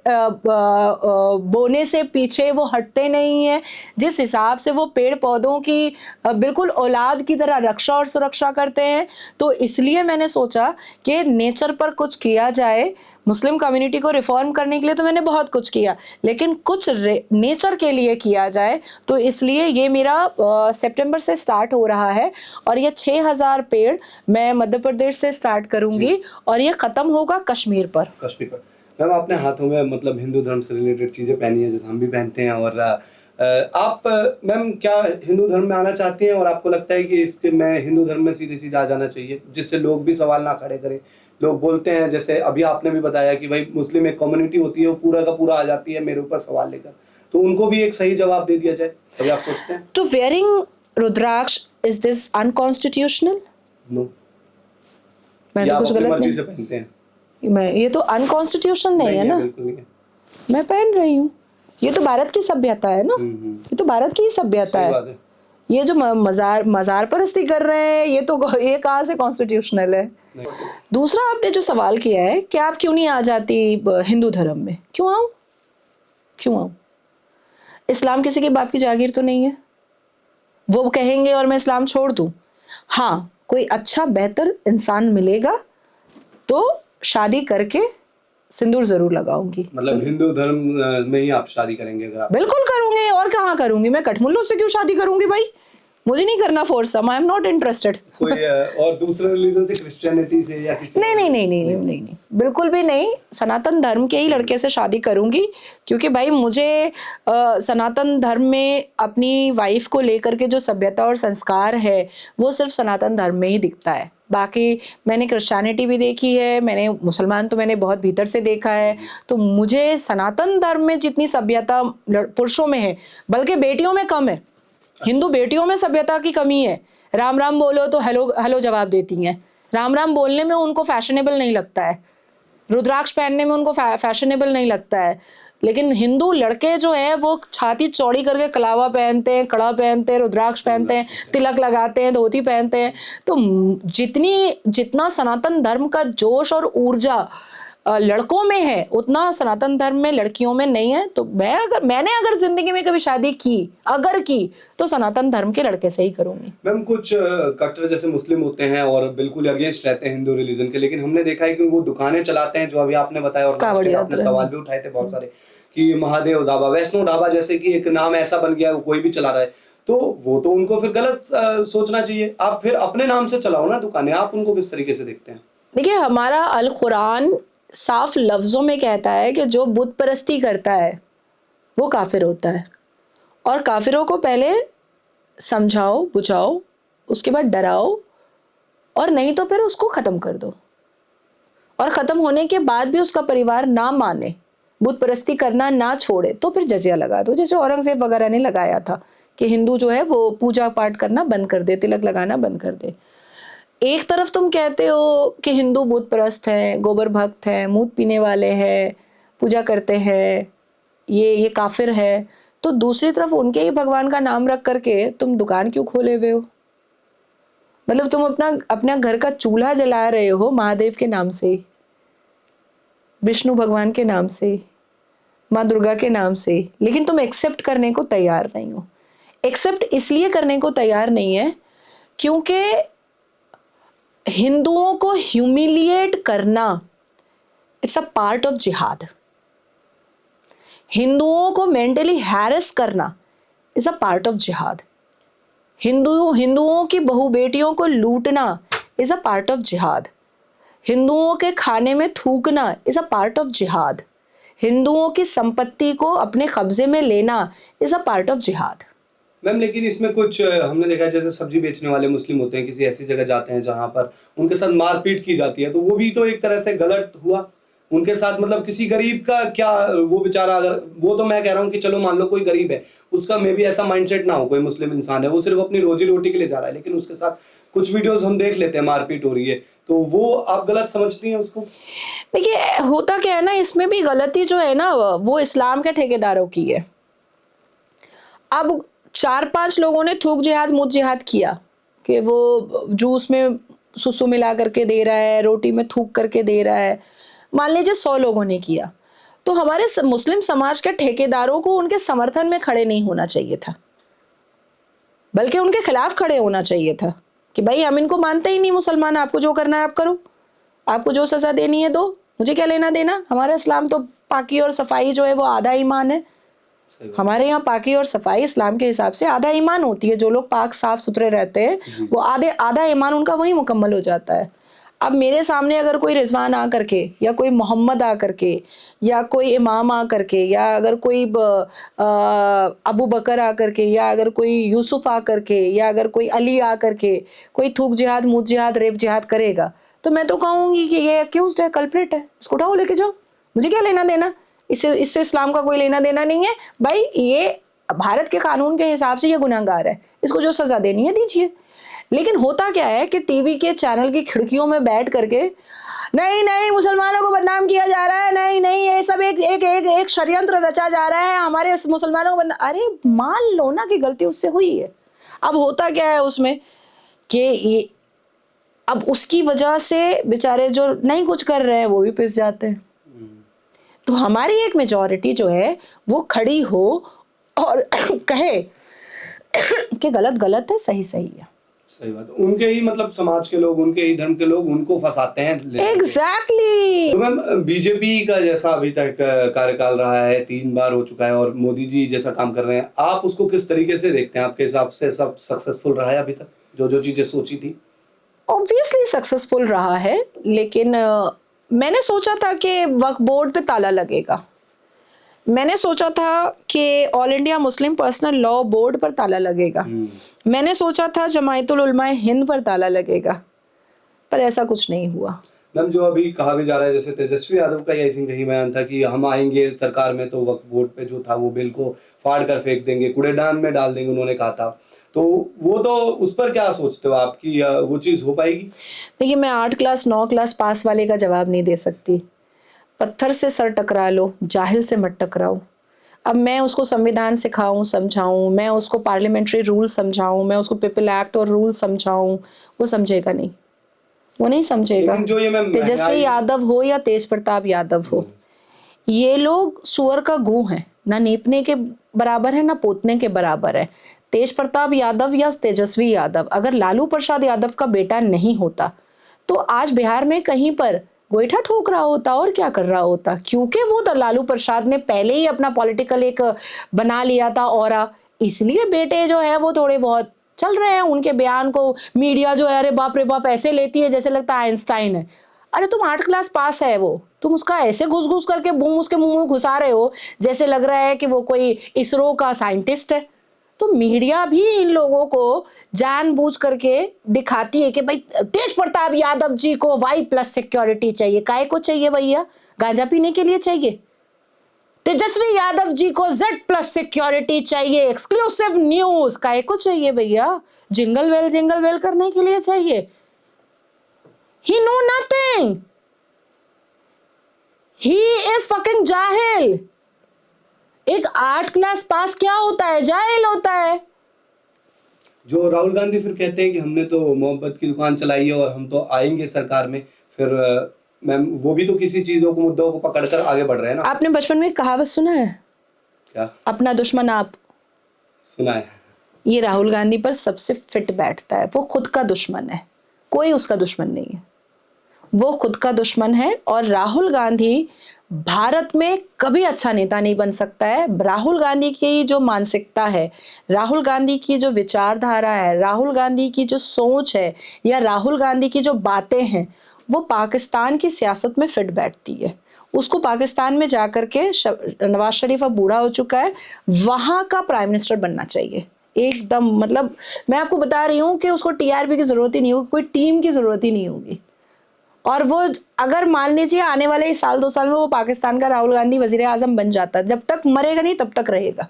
बोने से पीछे वो हटते नहीं हैं, जिस हिसाब से वो पेड़ पौधों की बिल्कुल औलाद की तरह रक्षा और सुरक्षा करते हैं, तो इसलिए मैंने सोचा कि नेचर पर कुछ किया जाए। मुस्लिम कम्युनिटी को रिफॉर्म करने के लिए तो मैंने बहुत कुछ किया, लेकिन कुछ नेचर के लिए किया जाए, तो इसलिए ये मेरा सितंबर से स्टार्ट हो रहा है, और ये 6000 पेड़ मैं मध्य प्रदेश से स्टार्ट करूंगी, और ये ख़त्म होगा कश्मीर पर। मैम, आपने हाथों में मतलब हिंदू धर्म से रिलेटेड चीज़ें पहनी है, जैसे हम भी पहनते हैं, और आप मैम क्या हिंदू धर्म में आना चाहती हैं, और आपको लगता है कि इसके मैं हिंदू धर्म में सीधे सीधे आ जाना चाहिए, जिससे लोग भी सवाल ना खड़े करें? लोग बोलते हैं, जैसे अभी आपने भी बताया कि भाई मुस्लिम एक कम्युनिटी होती है, वो पूरा का पूरा आ जाती है मेरे ऊपर सवाल लेकर, तो उनको भी एक सही जवाब दे दिया जाए, कभी आप सोचते हैं? To wearing rudraksha, is this unconstitutional? No, मैंने तो कुछ गलत मर्जी नहीं, से पहनते हैं। ये तो अनकॉन्स्टिट्यूशनल नहीं है ना, बिल्कुल नहीं है। मैं पहन रही हूँ, ये तो भारत की सभ्यता है ना, ये तो भारत की ही सभ्यता है। ये जो मजार परस्ती कर रहे हैं, ये कहाँ से कॉन्स्टिट्यूशनल है? दूसरा, आपने जो सवाल किया है कि आप क्यों नहीं आ जाती हिंदू धर्म में, क्यों आऊं? इस्लाम किसी के बाप की जागीर तो नहीं है, वो कहेंगे और मैं इस्लाम छोड़ दूं? हाँ, कोई अच्छा बेहतर इंसान मिलेगा तो शादी करके सिंदूर जरूर लगाऊंगी। मतलब हिंदू धर्म में ही आप शादी करेंगे अगर आप? बिल्कुल करूंगी, और कहाँ करूंगी? मैं कठमुल्लों से क्यों शादी करूंगी भाई? मुझे नहीं करना force, I am not interested. कोई और दूसरे रिलीजन से, क्रिश्चियनिटी से या किसी? नहीं, बिल्कुल भी नहीं। सनातन धर्म के ही लड़के से शादी करूंगी, क्योंकि भाई मुझे सनातन धर्म में अपनी वाइफ को लेकर के जो सभ्यता और संस्कार है, वो सिर्फ सनातन धर्म में ही दिखता है। बाकी मैंने क्रिश्चियनिटी भी देखी है, मैंने मुसलमान तो मैंने बहुत भीतर से देखा है, तो मुझे सनातन धर्म में जितनी सभ्यता पुरुषों में है, बल्कि बेटियों में कम है। हिंदू बेटियों में सभ्यता की कमी है। राम राम बोलो तो हेलो जवाब देती हैं। राम राम बोलने में उनको फैशनेबल नहीं लगता है, रुद्राक्ष पहनने में उनको फैशनेबल नहीं लगता है। लेकिन हिंदू लड़के जो है वो छाती चौड़ी करके कलावा पहनते हैं, कड़ा पहनते हैं, रुद्राक्ष पहनते हैं, तिलक लगाते हैं, धोती पहनते हैं। तो जितना सनातन धर्म का जोश और ऊर्जा लड़कों में है, उतना सनातन धर्म में लड़कियों में नहीं है। तो मैंने अगर जिंदगी में कभी शादी की तो सनातन धर्म के लड़के से ही करूंगी। मैम, कुछ कट्टर जैसे मुस्लिम होते हैं और बिल्कुल अगेंस्ट रहते हैं हिंदू रिलीजन के, लेकिन हमने देखा है कि वो दुकानें चलाते हैं, जो अभी आपने बताया, और आपने सवाल भी उठाए थे बहुत सारे कि महादेव ढाबा, वैष्णो ढाबा जैसे कि एक नाम ऐसा बन गया है, वो कोई भी चला रहा है, तो वो तो उनको फिर गलत सोचना चाहिए। आप फिर अपने नाम से चलाओ ना दुकानें। आप उनको किस तरीके से देखते हैं? देखिए, हमारा अल कुरान साफ लफ्जों में कहता है कि जो बुत परस्ती करता है वो काफिर होता है, और काफिरों को पहले समझाओ, बुझाओ, उसके बाद डराओ, और नहीं तो फिर उसको खत्म कर दो। और खत्म होने के बाद भी उसका परिवार ना माने, बुत परस्ती करना ना छोड़े, तो फिर जजिया लगा दो, जैसे औरंगजेब वगैरह ने लगाया था कि हिंदू जो है वो पूजा पाठ करना बंद कर दे, तिलक लगाना बंद कर दे। एक तरफ तुम कहते हो कि हिंदू बुत परस्त हैं, गोबर भक्त हैं, मूत पीने वाले हैं, पूजा करते हैं, ये काफिर है, तो दूसरी तरफ उनके ही भगवान का नाम रख करके तुम दुकान क्यों खोले हुए हो? मतलब तुम अपना घर का चूल्हा जला रहे हो महादेव के नाम से, विष्णु भगवान के नाम से, माँ दुर्गा के नाम से, लेकिन तुम एक्सेप्ट करने को तैयार नहीं हो। एक्सेप्ट इसलिए करने को तैयार नहीं है क्योंकि हिंदुओं को ह्यूमिलिएट करना इट्स अ पार्ट ऑफ जिहाद। हिंदुओं को मेंटली हैरेस करना इज अ पार्ट ऑफ जिहाद। हिंदुओं की बहु बेटियों को लूटना इज अ पार्ट ऑफ जिहाद। हिंदुओं के खाने में थूकना इज अ पार्ट ऑफ जिहाद। हिंदुओं की संपत्ति को अपने कब्जे में लेना इज अ पार्ट ऑफ जिहाद। मैम लेकिन इसमें कुछ हमने देखा है, जैसे सब्जी बेचने वाले मुस्लिम होते हैं, किसी ऐसी जगह जाते हैं जहां पर उनके साथ मारपीट की जाती है, तो वो भी तो एक तरह से गलत हुआ उनके साथ। मतलब किसी गरीब का क्या, वो बेचारा, अगर वो, तो मैं कह रहा हूँ कि चलो मान लो कोई गरीब है, उसका मे बी ऐसा माइंडसेट ना हो, कोई मुस्लिम इंसान है, वो सिर्फ अपनी रोजी रोटी के लिए जा रहा है, लेकिन उसके साथ कुछ वीडियोस हम देख लेते हैं मारपीट हो रही है, तो वो आप गलत समझती हैं उसको? देखिए होता क्या है ना, इसमें भी गलती जो है ना वो इस्लाम के ठेकेदारों की है। अब 4-5 लोगों ने थूक जिहाद मुत जिहाद किया कि वो जूस में सुसु मिला करके दे रहा है, रोटी में थूक करके दे रहा है, मान लीजिए 100 लोगों ने किया, तो हमारे मुस्लिम समाज के ठेकेदारों को उनके समर्थन में खड़े नहीं होना चाहिए था, बल्कि उनके खिलाफ खड़े होना चाहिए था कि भाई हम इनको मानते ही नहीं मुसलमान, आपको जो करना है आप करो, आपको जो सजा देनी है दो, मुझे क्या लेना देना। हमारा इस्लाम तो पाकी और सफाई जो है वो आधा ईमान है। हमारे यहाँ पाकी और सफाई इस्लाम के हिसाब से आधा ईमान होती है। जो लोग पाक साफ सुथरे रहते हैं वो आधा ईमान उनका वही मुकम्मल हो जाता है। अब मेरे सामने अगर कोई रिजवान आ करके या कोई मोहम्मद आ करके या कोई इमाम आ करके या अगर कोई अबू बकर आ करके या अगर कोई यूसुफ आ करके या अगर कोई अली आ करके कोई थूक जिहाद मुत जिहाद रेप जिहाद करेगा, तो मैं तो कहूँगी कि ये अक्यूज्ड है, कल्प्रिट है, इसको उठाओ लेके जाओ, मुझे क्या लेना देना, इससे इस्लाम का कोई लेना देना नहीं है भाई। ये भारत के कानून के हिसाब से ये गुनहगार है, इसको जो सजा देनी है दीजिए। लेकिन होता क्या है कि टीवी के चैनल की खिड़कियों में बैठ करके नहीं नहीं मुसलमानों को बदनाम किया जा रहा है, नहीं नहीं ये सब एक एक एक एक षड्यंत्र रचा जा रहा है, हमारे मुसलमानों को बदनाम। अरे मान लो ना कि गलती उससे हुई है। अब होता क्या है उसमें कि ये अब उसकी वजह से बेचारे जो नहीं कुछ कर रहे हैं वो भी पिस जाते हैं। तो हमारी एक मेजॉरिटी जो है वो खड़ी हो और कहे कि गलत गलत है, सही सही है। सही बात है। उनके ही मतलब समाज के लोग, उनके ही धर्म के लोग उनको फंसाते हैं। एग्जैक्टली। तो मैम बीजेपी का जैसा अभी तक कार्यकाल रहा है, 3 बार हो चुका है और मोदी जी जैसा काम कर रहे हैं, आप उसको किस तरीके से देखते हैं? आपके हिसाब से सब सक्सेसफुल रहा है अभी तक, जो जो चीजें सोची थी? ऑब्वियसली सक्सेसफुल रहा है, लेकिन मैंने सोचा था कि वक्फ बोर्ड पे ताला लगेगा, मैंने सोचा था कि all India Muslim personal law board पर ताला लगेगा, मैंने सोचा था जमायतुल उलमाए हिंद पर ताला लगेगा, पर ऐसा कुछ नहीं हुआ। मैम जो अभी कहा भी जा रहा है, जैसे तेजस्वी यादव का आई थिंक यही बयान था कि हम आएंगे सरकार में तो वक्फ बोर्ड पे जो था वो बिल को फाड़ कर फेंक देंगे, कूड़ेदान में डाल देंगे, उन्होंने कहा था। तो वो तो उस पर क्या सोचते हो आप कि वो चीज़ हो पाएगी? देखिए मैं 8 क्लास 9 क्लास पास वाले का जवाब नहीं दे सकती। पत्थर से सर टकरा लो, जाहिल से मत टकराओ। अब मैं उसको संविधान सिखाऊं समझाऊं, मैं उसको पार्लियामेंट्री रूल समझाऊं, मैं उसको पीपल एक्ट और रूल समझाऊं, वो समझेगा नहीं, वो नहीं समझेगा। तेजस्वी यादव हो या तेज प्रताप यादव हो, ये लोग सुअर का गू हैं, ना नीपने के बराबर है ना पोतने के बराबर है। तेज प्रताप यादव या तेजस्वी यादव अगर लालू प्रसाद यादव का बेटा नहीं होता तो आज बिहार में कहीं पर गोईठा ठोक रहा होता और क्या कर रहा होता, क्योंकि वो तो लालू प्रसाद ने पहले ही अपना पॉलिटिकल एक बना लिया था ऑरा, इसलिए बेटे जो है वो थोड़े बहुत चल रहे हैं। उनके बयान को मीडिया जो है अरे बाप रे बाप ऐसे लेती है जैसे लगता है आइंस्टाइन है। अरे तुम 8 क्लास पास है वो, तुम उसका ऐसे घुस घुस करके बूम उसके मुंह में घुसा रहे हो जैसे लग रहा है कि वो कोई इसरो का साइंटिस्ट है। तो मीडिया भी इन लोगों को जानबूझ करके दिखाती है कि भाई तेज प्रताप यादव जी को Y+ सिक्योरिटी चाहिए। काहे को चाहिए भैया? गांजा पीने के लिए चाहिए। तेजस्वी यादव जी को Z+ सिक्योरिटी चाहिए, एक्सक्लूसिव न्यूज काहे को चाहिए भैया? जिंगल वेल करने के लिए चाहिए। He know nothing. He is fucking जाहिल। एक 8 क्लास पास क्या होता है? जाहिल होता है। जो राहुल गांधी फिर कहते हैं कि हमने तो मोहब्बत की दुकान चलाई है और हम तो आएंगे सरकार में, फिर मैम वो भी तो किसी चीजों को, मुद्दों को पकड़कर आगे बढ़ रहे हैं ना। आपने बचपन में कहावत सुना है? क्या? अपना दुश्मन आप। सुना है। ये राहुल गांधी पर सबसे फिट बैठता है। वो खुद का दुश्मन है, कोई उसका दुश्मन नहीं है, वो खुद का दुश्मन है। और राहुल गांधी भारत में कभी अच्छा नेता नहीं बन सकता है। राहुल गांधी की जो मानसिकता है, राहुल गांधी की जो विचारधारा है, राहुल गांधी की जो सोच है या राहुल गांधी की जो बातें हैं, वो पाकिस्तान की सियासत में फिट बैठती है। उसको पाकिस्तान में जाकर के नवाज शरीफ अब बूढ़ा हो चुका है, वहां का प्राइम मिनिस्टर बनना चाहिए एकदम। मतलब मैं आपको बता रही हूँ कि उसको टीआरपी की जरूरत ही नहीं होगी, कोई टीम की जरूरत ही नहीं होगी। और वो अगर मान लीजिए आने वाले इस साल 2 साल में वो पाकिस्तान का राहुल गांधी वजीर आजम बन जाता है, जब तक मरेगा नहीं तब तक रहेगा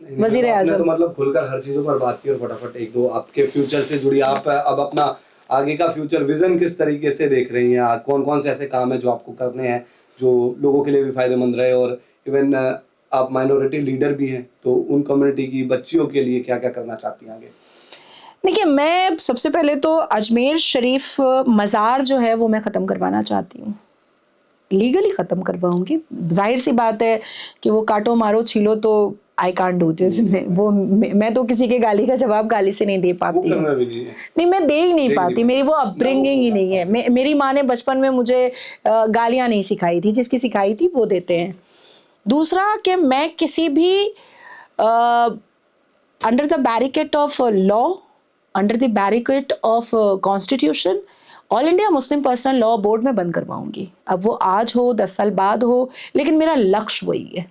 वजीर आपने आजम। तो मतलब खुलकर हर चीजों पर बात की और फटाफट एक दो आपके फ्यूचर से जुड़ी, आप अब अपना आगे का फ्यूचर विजन किस तरीके से देख रही हैं? कौन कौन से ऐसे काम है जो आपको करने हैं जो लोगों के लिए भी फायदेमंद रहे, और इवन आप माइनॉरिटी लीडर भी हैं, तो उन कम्युनिटी की बच्चियों के लिए क्या क्या करना चाहती हैं आगे? देखिए, मैं सबसे पहले तो अजमेर शरीफ मज़ार जो है वो मैं ख़त्म करवाना चाहती हूँ, लीगली ख़त्म करवाऊंगी। जाहिर सी बात है कि वो काटो मारो छीलो तो आई कांट डू दिस, वो मैं तो किसी के गाली का जवाब गाली से नहीं दे वो पाती हूँ। करना भी नहीं है। नहीं, मैं दे ही नहीं पाती, मेरी वो अपब्रिंगिंग ही नहीं है। मेरी माँ ने बचपन में मुझे गालियाँ नहीं सिखाई थी, जिसकी सिखाई थी वो देते हैं। दूसरा कि मैं किसी भी under the barricade of law, under the barricade of constitution, all India Muslim personal law board में बंद करवाऊंगी। अब वो आज हो 10 साल बाद हो, लेकिन मेरा लक्ष्य वही है।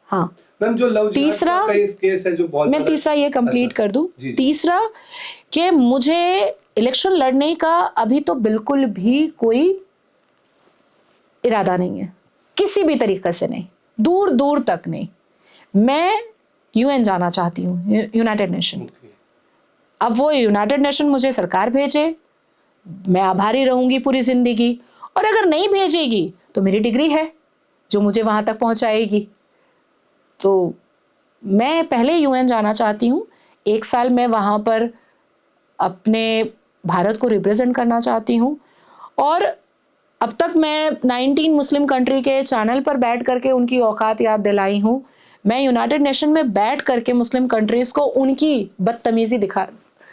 हाँ मैम, जो लव तीसरा केस है जो बहुत मैं तीसरा ये कंप्लीट कर दूं। तीसरा कि मुझे इलेक्शन लड़ने का अभी तो बिल्कुल भी कोई इरादा नहीं है, किसी भी तरीके से नहीं, दूर दूर तक नहीं। मैं यूएन जाना चाहती हूँ, यूनाइटेड नेशन। अब वो यूनाइटेड नेशन मुझे सरकार भेजे, मैं आभारी रहूंगी पूरी जिंदगी, और अगर नहीं भेजेगी तो मेरी डिग्री है जो मुझे वहां तक पहुंचाएगी। तो मैं पहले यूएन जाना चाहती हूँ, 1 साल मैं वहां पर अपने भारत को रिप्रेजेंट करना चाहती हूँ। और अब तक मैं 19 मुस्लिम कंट्री के चैनल पर बैठ करके उनकी औकात याद दिलाई हूँ। मैं यूनाइटेड नेशन में बैठ करके मुस्लिम कंट्रीज को उनकी बदतमीजी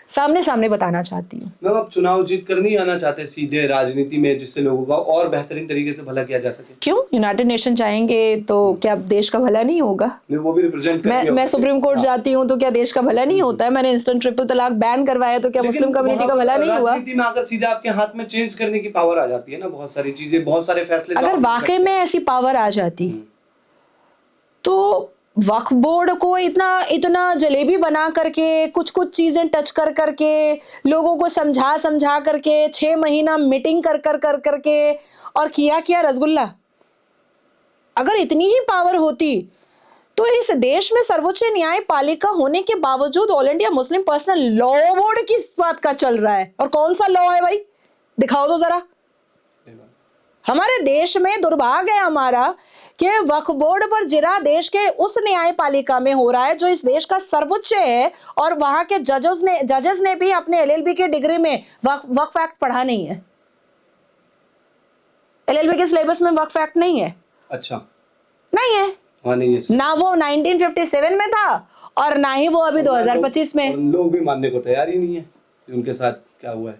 सामने सामने बताना चाहती हूँ। मैम, आप चुनाव जीत कर नहीं आना चाहते सीधे राजनीति में, जिससे लोगों का और बेहतरीन तरीके से भला किया जा सके? क्यों? यूनाइटेड नेशन जाएंगे तो क्या देश का भला नहीं होगा? वो भी रिप्रेजेंट मैं सुप्रीम कोर्ट जाती हूँ तो क्या देश का भला नहीं होता है? मैंने इंस्टेंट ट्रिपल तलाक बैन करवाया तो क्या मुस्लिम कम्युनिटी का भला नहीं हुआ? राजनीति में आकर सीधे आपके हाथ में चेंज करने की पावर आ जाती है ना, बहुत सारी चीजें, बहुत सारे फैसले। अगर वाकई में ऐसी पावर आ जाती तो वक्फ बोर्ड को इतना जलेबी बना करके, कुछ कुछ चीजें टच कर करके, लोगों को समझा करके, 6 महीना मीटिंग कर करके, और किया रसगुल्ला। अगर इतनी ही पावर होती तो इस देश में सर्वोच्च न्यायपालिका होने के बावजूद all India Muslim personal law board किस बात का चल रहा है? और कौन सा लॉ है भाई, दिखाओ तो जरा। हमारे देश में दुर्भाग्य है हमारा कि वक्फ बोर्ड पर जिरा देश के उस न्यायपालिका में हो रहा है जो इस देश का सर्वोच्च है, और वहां के जजेस ने भी अपने एलएलबी की डिग्री में वक्फ एक्ट पढ़ा नहीं है। एलएलबी के सिलेबस में वक्फ एक्ट नहीं है। अच्छा, नहीं है। हाँ, नहीं है। ना वो 1957 में था और ना ही वो अभी 2025 में। लोग भी मानने को तैयार ही नहीं है कि उनके साथ क्या हुआ है।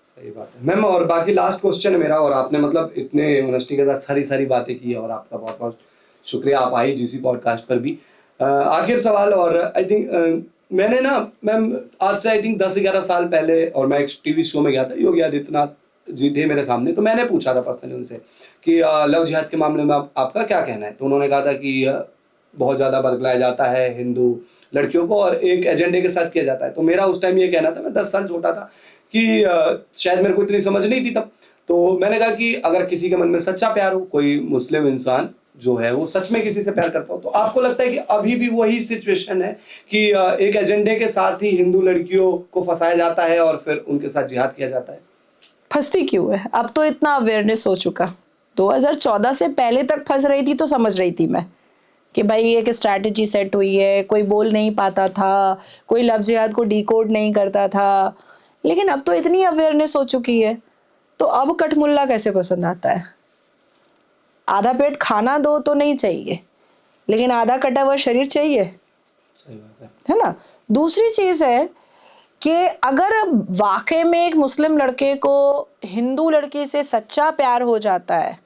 सही बात है मैम। और बाकी लास्ट क्वेश्चन है मेरा, और आपने मतलब इतने ऑनेस्टी के साथ सारी बातें की, और आपका बहुत बहुत शुक्रिया, आप आई जीसी पॉडकास्ट पर भी। आखिर सवाल, और आई थिंक मैंने ना मैम आज से आई थिंक 10-11 साल पहले, और मैं एक टीवी शो में गया था, योगी आदित्यनाथ जी थे मेरे सामने, तो मैंने पूछा था पर्सनली उनसे कि लव जिहाद के मामले में आपका क्या कहना है? तो उन्होंने कहा था कि बहुत ज़्यादा बरगलाया जाता है हिंदू लड़कियों को, और एक एजेंडे के साथ किया जाता है। तो मेरा उस टाइम ये कहना था, मैं 10 साल छोटा था, कि शायद मेरे को इतनी समझ नहीं थी तब। तो मैंने कहा कि अगर किसी के मन में सच्चा प्यार हो, कोई मुस्लिम इंसान जो है वो सच में किसी से प्यार करता हो, तो आपको लगता है कि अभी भी वही सिचुएशन है कि एक एजेंडे के साथ ही हिंदू लड़कियों को फंसाया जाता है और फिर उनके साथ जिहाद किया जाता है? फंसती क्यों है? अब तो इतना अवेयरनेस हो चुका। 2014 से पहले तक फंस रही थी तो समझ रही थी मैं कि भाई एक स्ट्रैटेजी सेट हुई है, कोई बोल नहीं पाता था, कोई लव जिहाद को डिकोड नहीं करता था। लेकिन अब तो इतनी अवेयरनेस हो चुकी है, तो अब कठमुल्ला कैसे पसंद आता है? आधा पेट खाना दो तो नहीं चाहिए, लेकिन आधा कटा हुआ शरीर चाहिए। सही बात है ना? दूसरी चीज है कि अगर वाकई में एक मुस्लिम लड़के को हिंदू लड़की से सच्चा प्यार हो जाता है,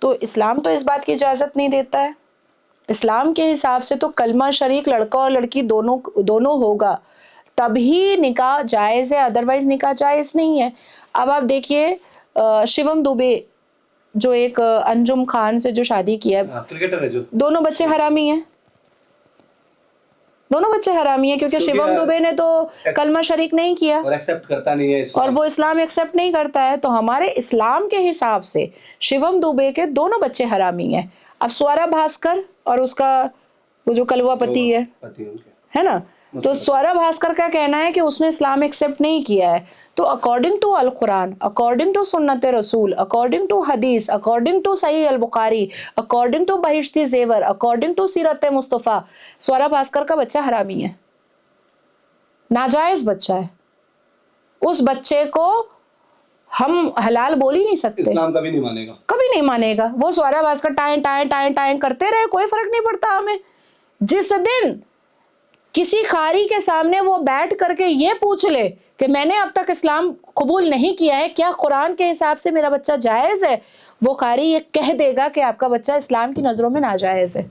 तो इस्लाम तो इस बात की इजाजत नहीं देता है। इस्लाम के हिसाब से तो कलमा शरीक लड़का और लड़की दोनों होगा, तभी निकाह जायज़ है, अदरवाइज निकाह जायज़ नहीं है। अब आप देखिए शिवम दुबे जो एक अंजुम खान से जो शादी किया है, क्रिकेटर है जो, दोनों बच्चे हरामी हैं, दोनों बच्चे हरामी हैं, क्योंकि क्योंकि शिवम दुबे ने तो कलमा शरीक नहीं किया और एक्सेप्ट करता नहीं है और वो इस्लाम एक्सेप्ट नहीं करता है। तो हमारे इस्लाम के हिसाब से शिवम दुबे के दोनों बच्चे हरामी हैं। अब स्वरा भास्कर और उसका वो जो कलवा पति है, है ना, तो स्वरा भास्कर का कहना है कि उसने इस्लाम एक्सेप्ट नहीं किया है। तो according to al Quran, according to सुन्नत रसूल, अकॉर्डिंग टू हदीस, according to Sahih al Bukhari, according to Bahishti Zewar, according to सीरत मुस्तफ़ा, स्वरा भास्कर का बच्चा हरामी है, नाजायज बच्चा है। उस बच्चे को हम हलाल बोल ही नहीं सकते, इस्लाम कभी नहीं मानेगा, कभी नहीं मानेगा। वो Swara Bhaskar time time time time करते रहे, कोई फर्क नहीं पड़ता हमें। जिस दिन किसी खारी के सामने वो बैठ करके ये पूछ ले कि मैंने अब तक इस्लाम कबूल नहीं किया है, क्या कुरान के हिसाब से मेरा बच्चा जायज है, वो खारी ये कह देगा कि आपका बच्चा इस्लाम की नजरों में नाजायज है।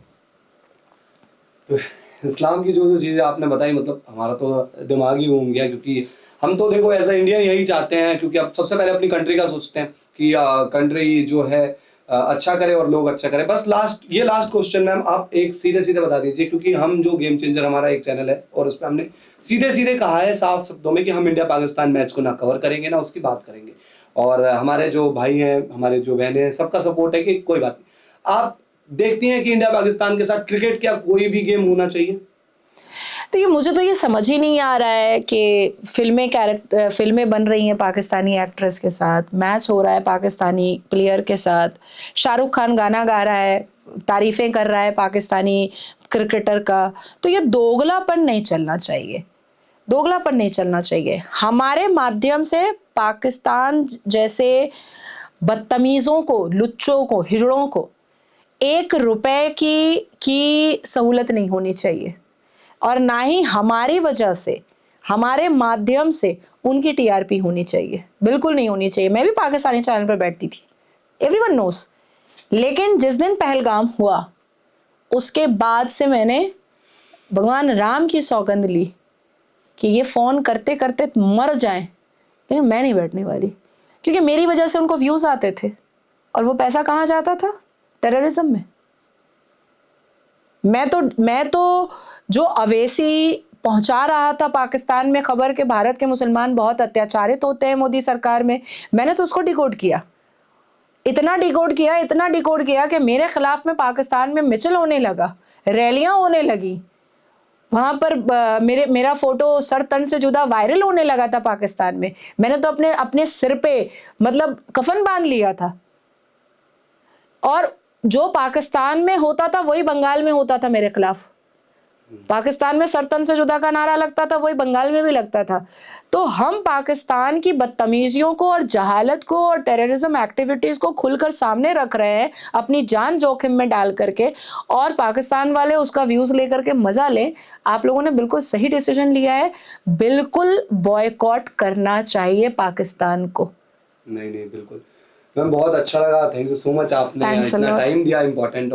तो इस्लाम की जो चीजें आपने बताई, मतलब हमारा तो दिमाग ही घूम गया, क्योंकि हम तो देखो एज अ इंडियन यही चाहते हैं, क्योंकि अब सबसे पहले अपनी कंट्री का सोचते हैं कि कंट्री जो है अच्छा करे और लोग अच्छा करें। बस लास्ट क्वेश्चन मैम, आप एक सीधे सीधे बता दीजिए, क्योंकि हम जो गेम चेंजर हमारा एक चैनल है और उस पर हमने सीधे सीधे कहा है साफ शब्दों में कि हम इंडिया पाकिस्तान मैच को ना कवर करेंगे ना उसकी बात करेंगे, और हमारे जो भाई हैं, हमारे जो बहनें हैं, सबका सपोर्ट है कि कोई बात नहीं। आप देखती हैं कि इंडिया पाकिस्तान के साथ क्रिकेट क्या कोई भी गेम होना चाहिए? तो मुझे तो ये समझ ही नहीं आ रहा है कि फिल्में बन रही हैं पाकिस्तानी एक्ट्रेस के साथ, मैच हो रहा है पाकिस्तानी प्लेयर के साथ, शाहरुख खान गाना गा रहा है, तारीफें कर रहा है पाकिस्तानी क्रिकेटर का। तो ये दोगलापन नहीं चलना चाहिए, दोगलापन नहीं चलना चाहिए। हमारे माध्यम से पाकिस्तान जैसे बदतमीज़ों को, लुच्चों को, हिजड़ों को 1 रुपए की सहूलत नहीं होनी चाहिए, और ना ही हमारी वजह से, हमारे माध्यम से उनकी टीआरपी होनी चाहिए, बिल्कुल नहीं होनी चाहिए। मैं भी पाकिस्तानी चैनल पर बैठती थी, एवरीवन नोस। लेकिन जिस दिन पहलगाम हुआ उसके बाद से मैंने भगवान राम की सौगंध ली कि ये फ़ोन करते करते मर जाएं, लेकिन मैं नहीं बैठने वाली, क्योंकि मेरी वजह से उनको व्यूज़ आते थे और वो पैसा कहाँ जाता था? टेररिज्म में। मैं तो जो अवेसी पहुंचा रहा था पाकिस्तान में खबर के भारत के मुसलमान बहुत अत्याचारित होते हैं मोदी सरकार में, मैंने तो उसको डिकोड किया, इतना डिकोड किया कि मेरे खिलाफ में पाकिस्तान में मिचल होने लगा, रैलियां होने लगी, वहां पर मेरा फोटो सर तन से जुदा वायरल होने लगा था पाकिस्तान में। मैंने तो अपने सिर पे मतलब कफन बांध लिया था, और जो पाकिस्तान में होता था वही बंगाल में होता था मेरे खिलाफ। पाकिस्तान में सरतन से जुदा का नारा लगता था, वही बंगाल में भी लगता था। तो हम पाकिस्तान की बदतमीजियों को और जहालत को और टेररिज्म एक्टिविटीज को खुलकर सामने रख रहे हैं, अपनी जान जोखिम में डाल करके, और पाकिस्तान वाले उसका व्यूज लेकर के मजा लें। आप लोगों ने बिल्कुल सही डिसीजन लिया है, बिल्कुल बॉयकॉट करना चाहिए पाकिस्तान को। नहीं बिल्कुल मैम, बहुत अच्छा लगा, थैंक यू सो मच, आपने इतना टाइम दिया, इम्पोर्टेंट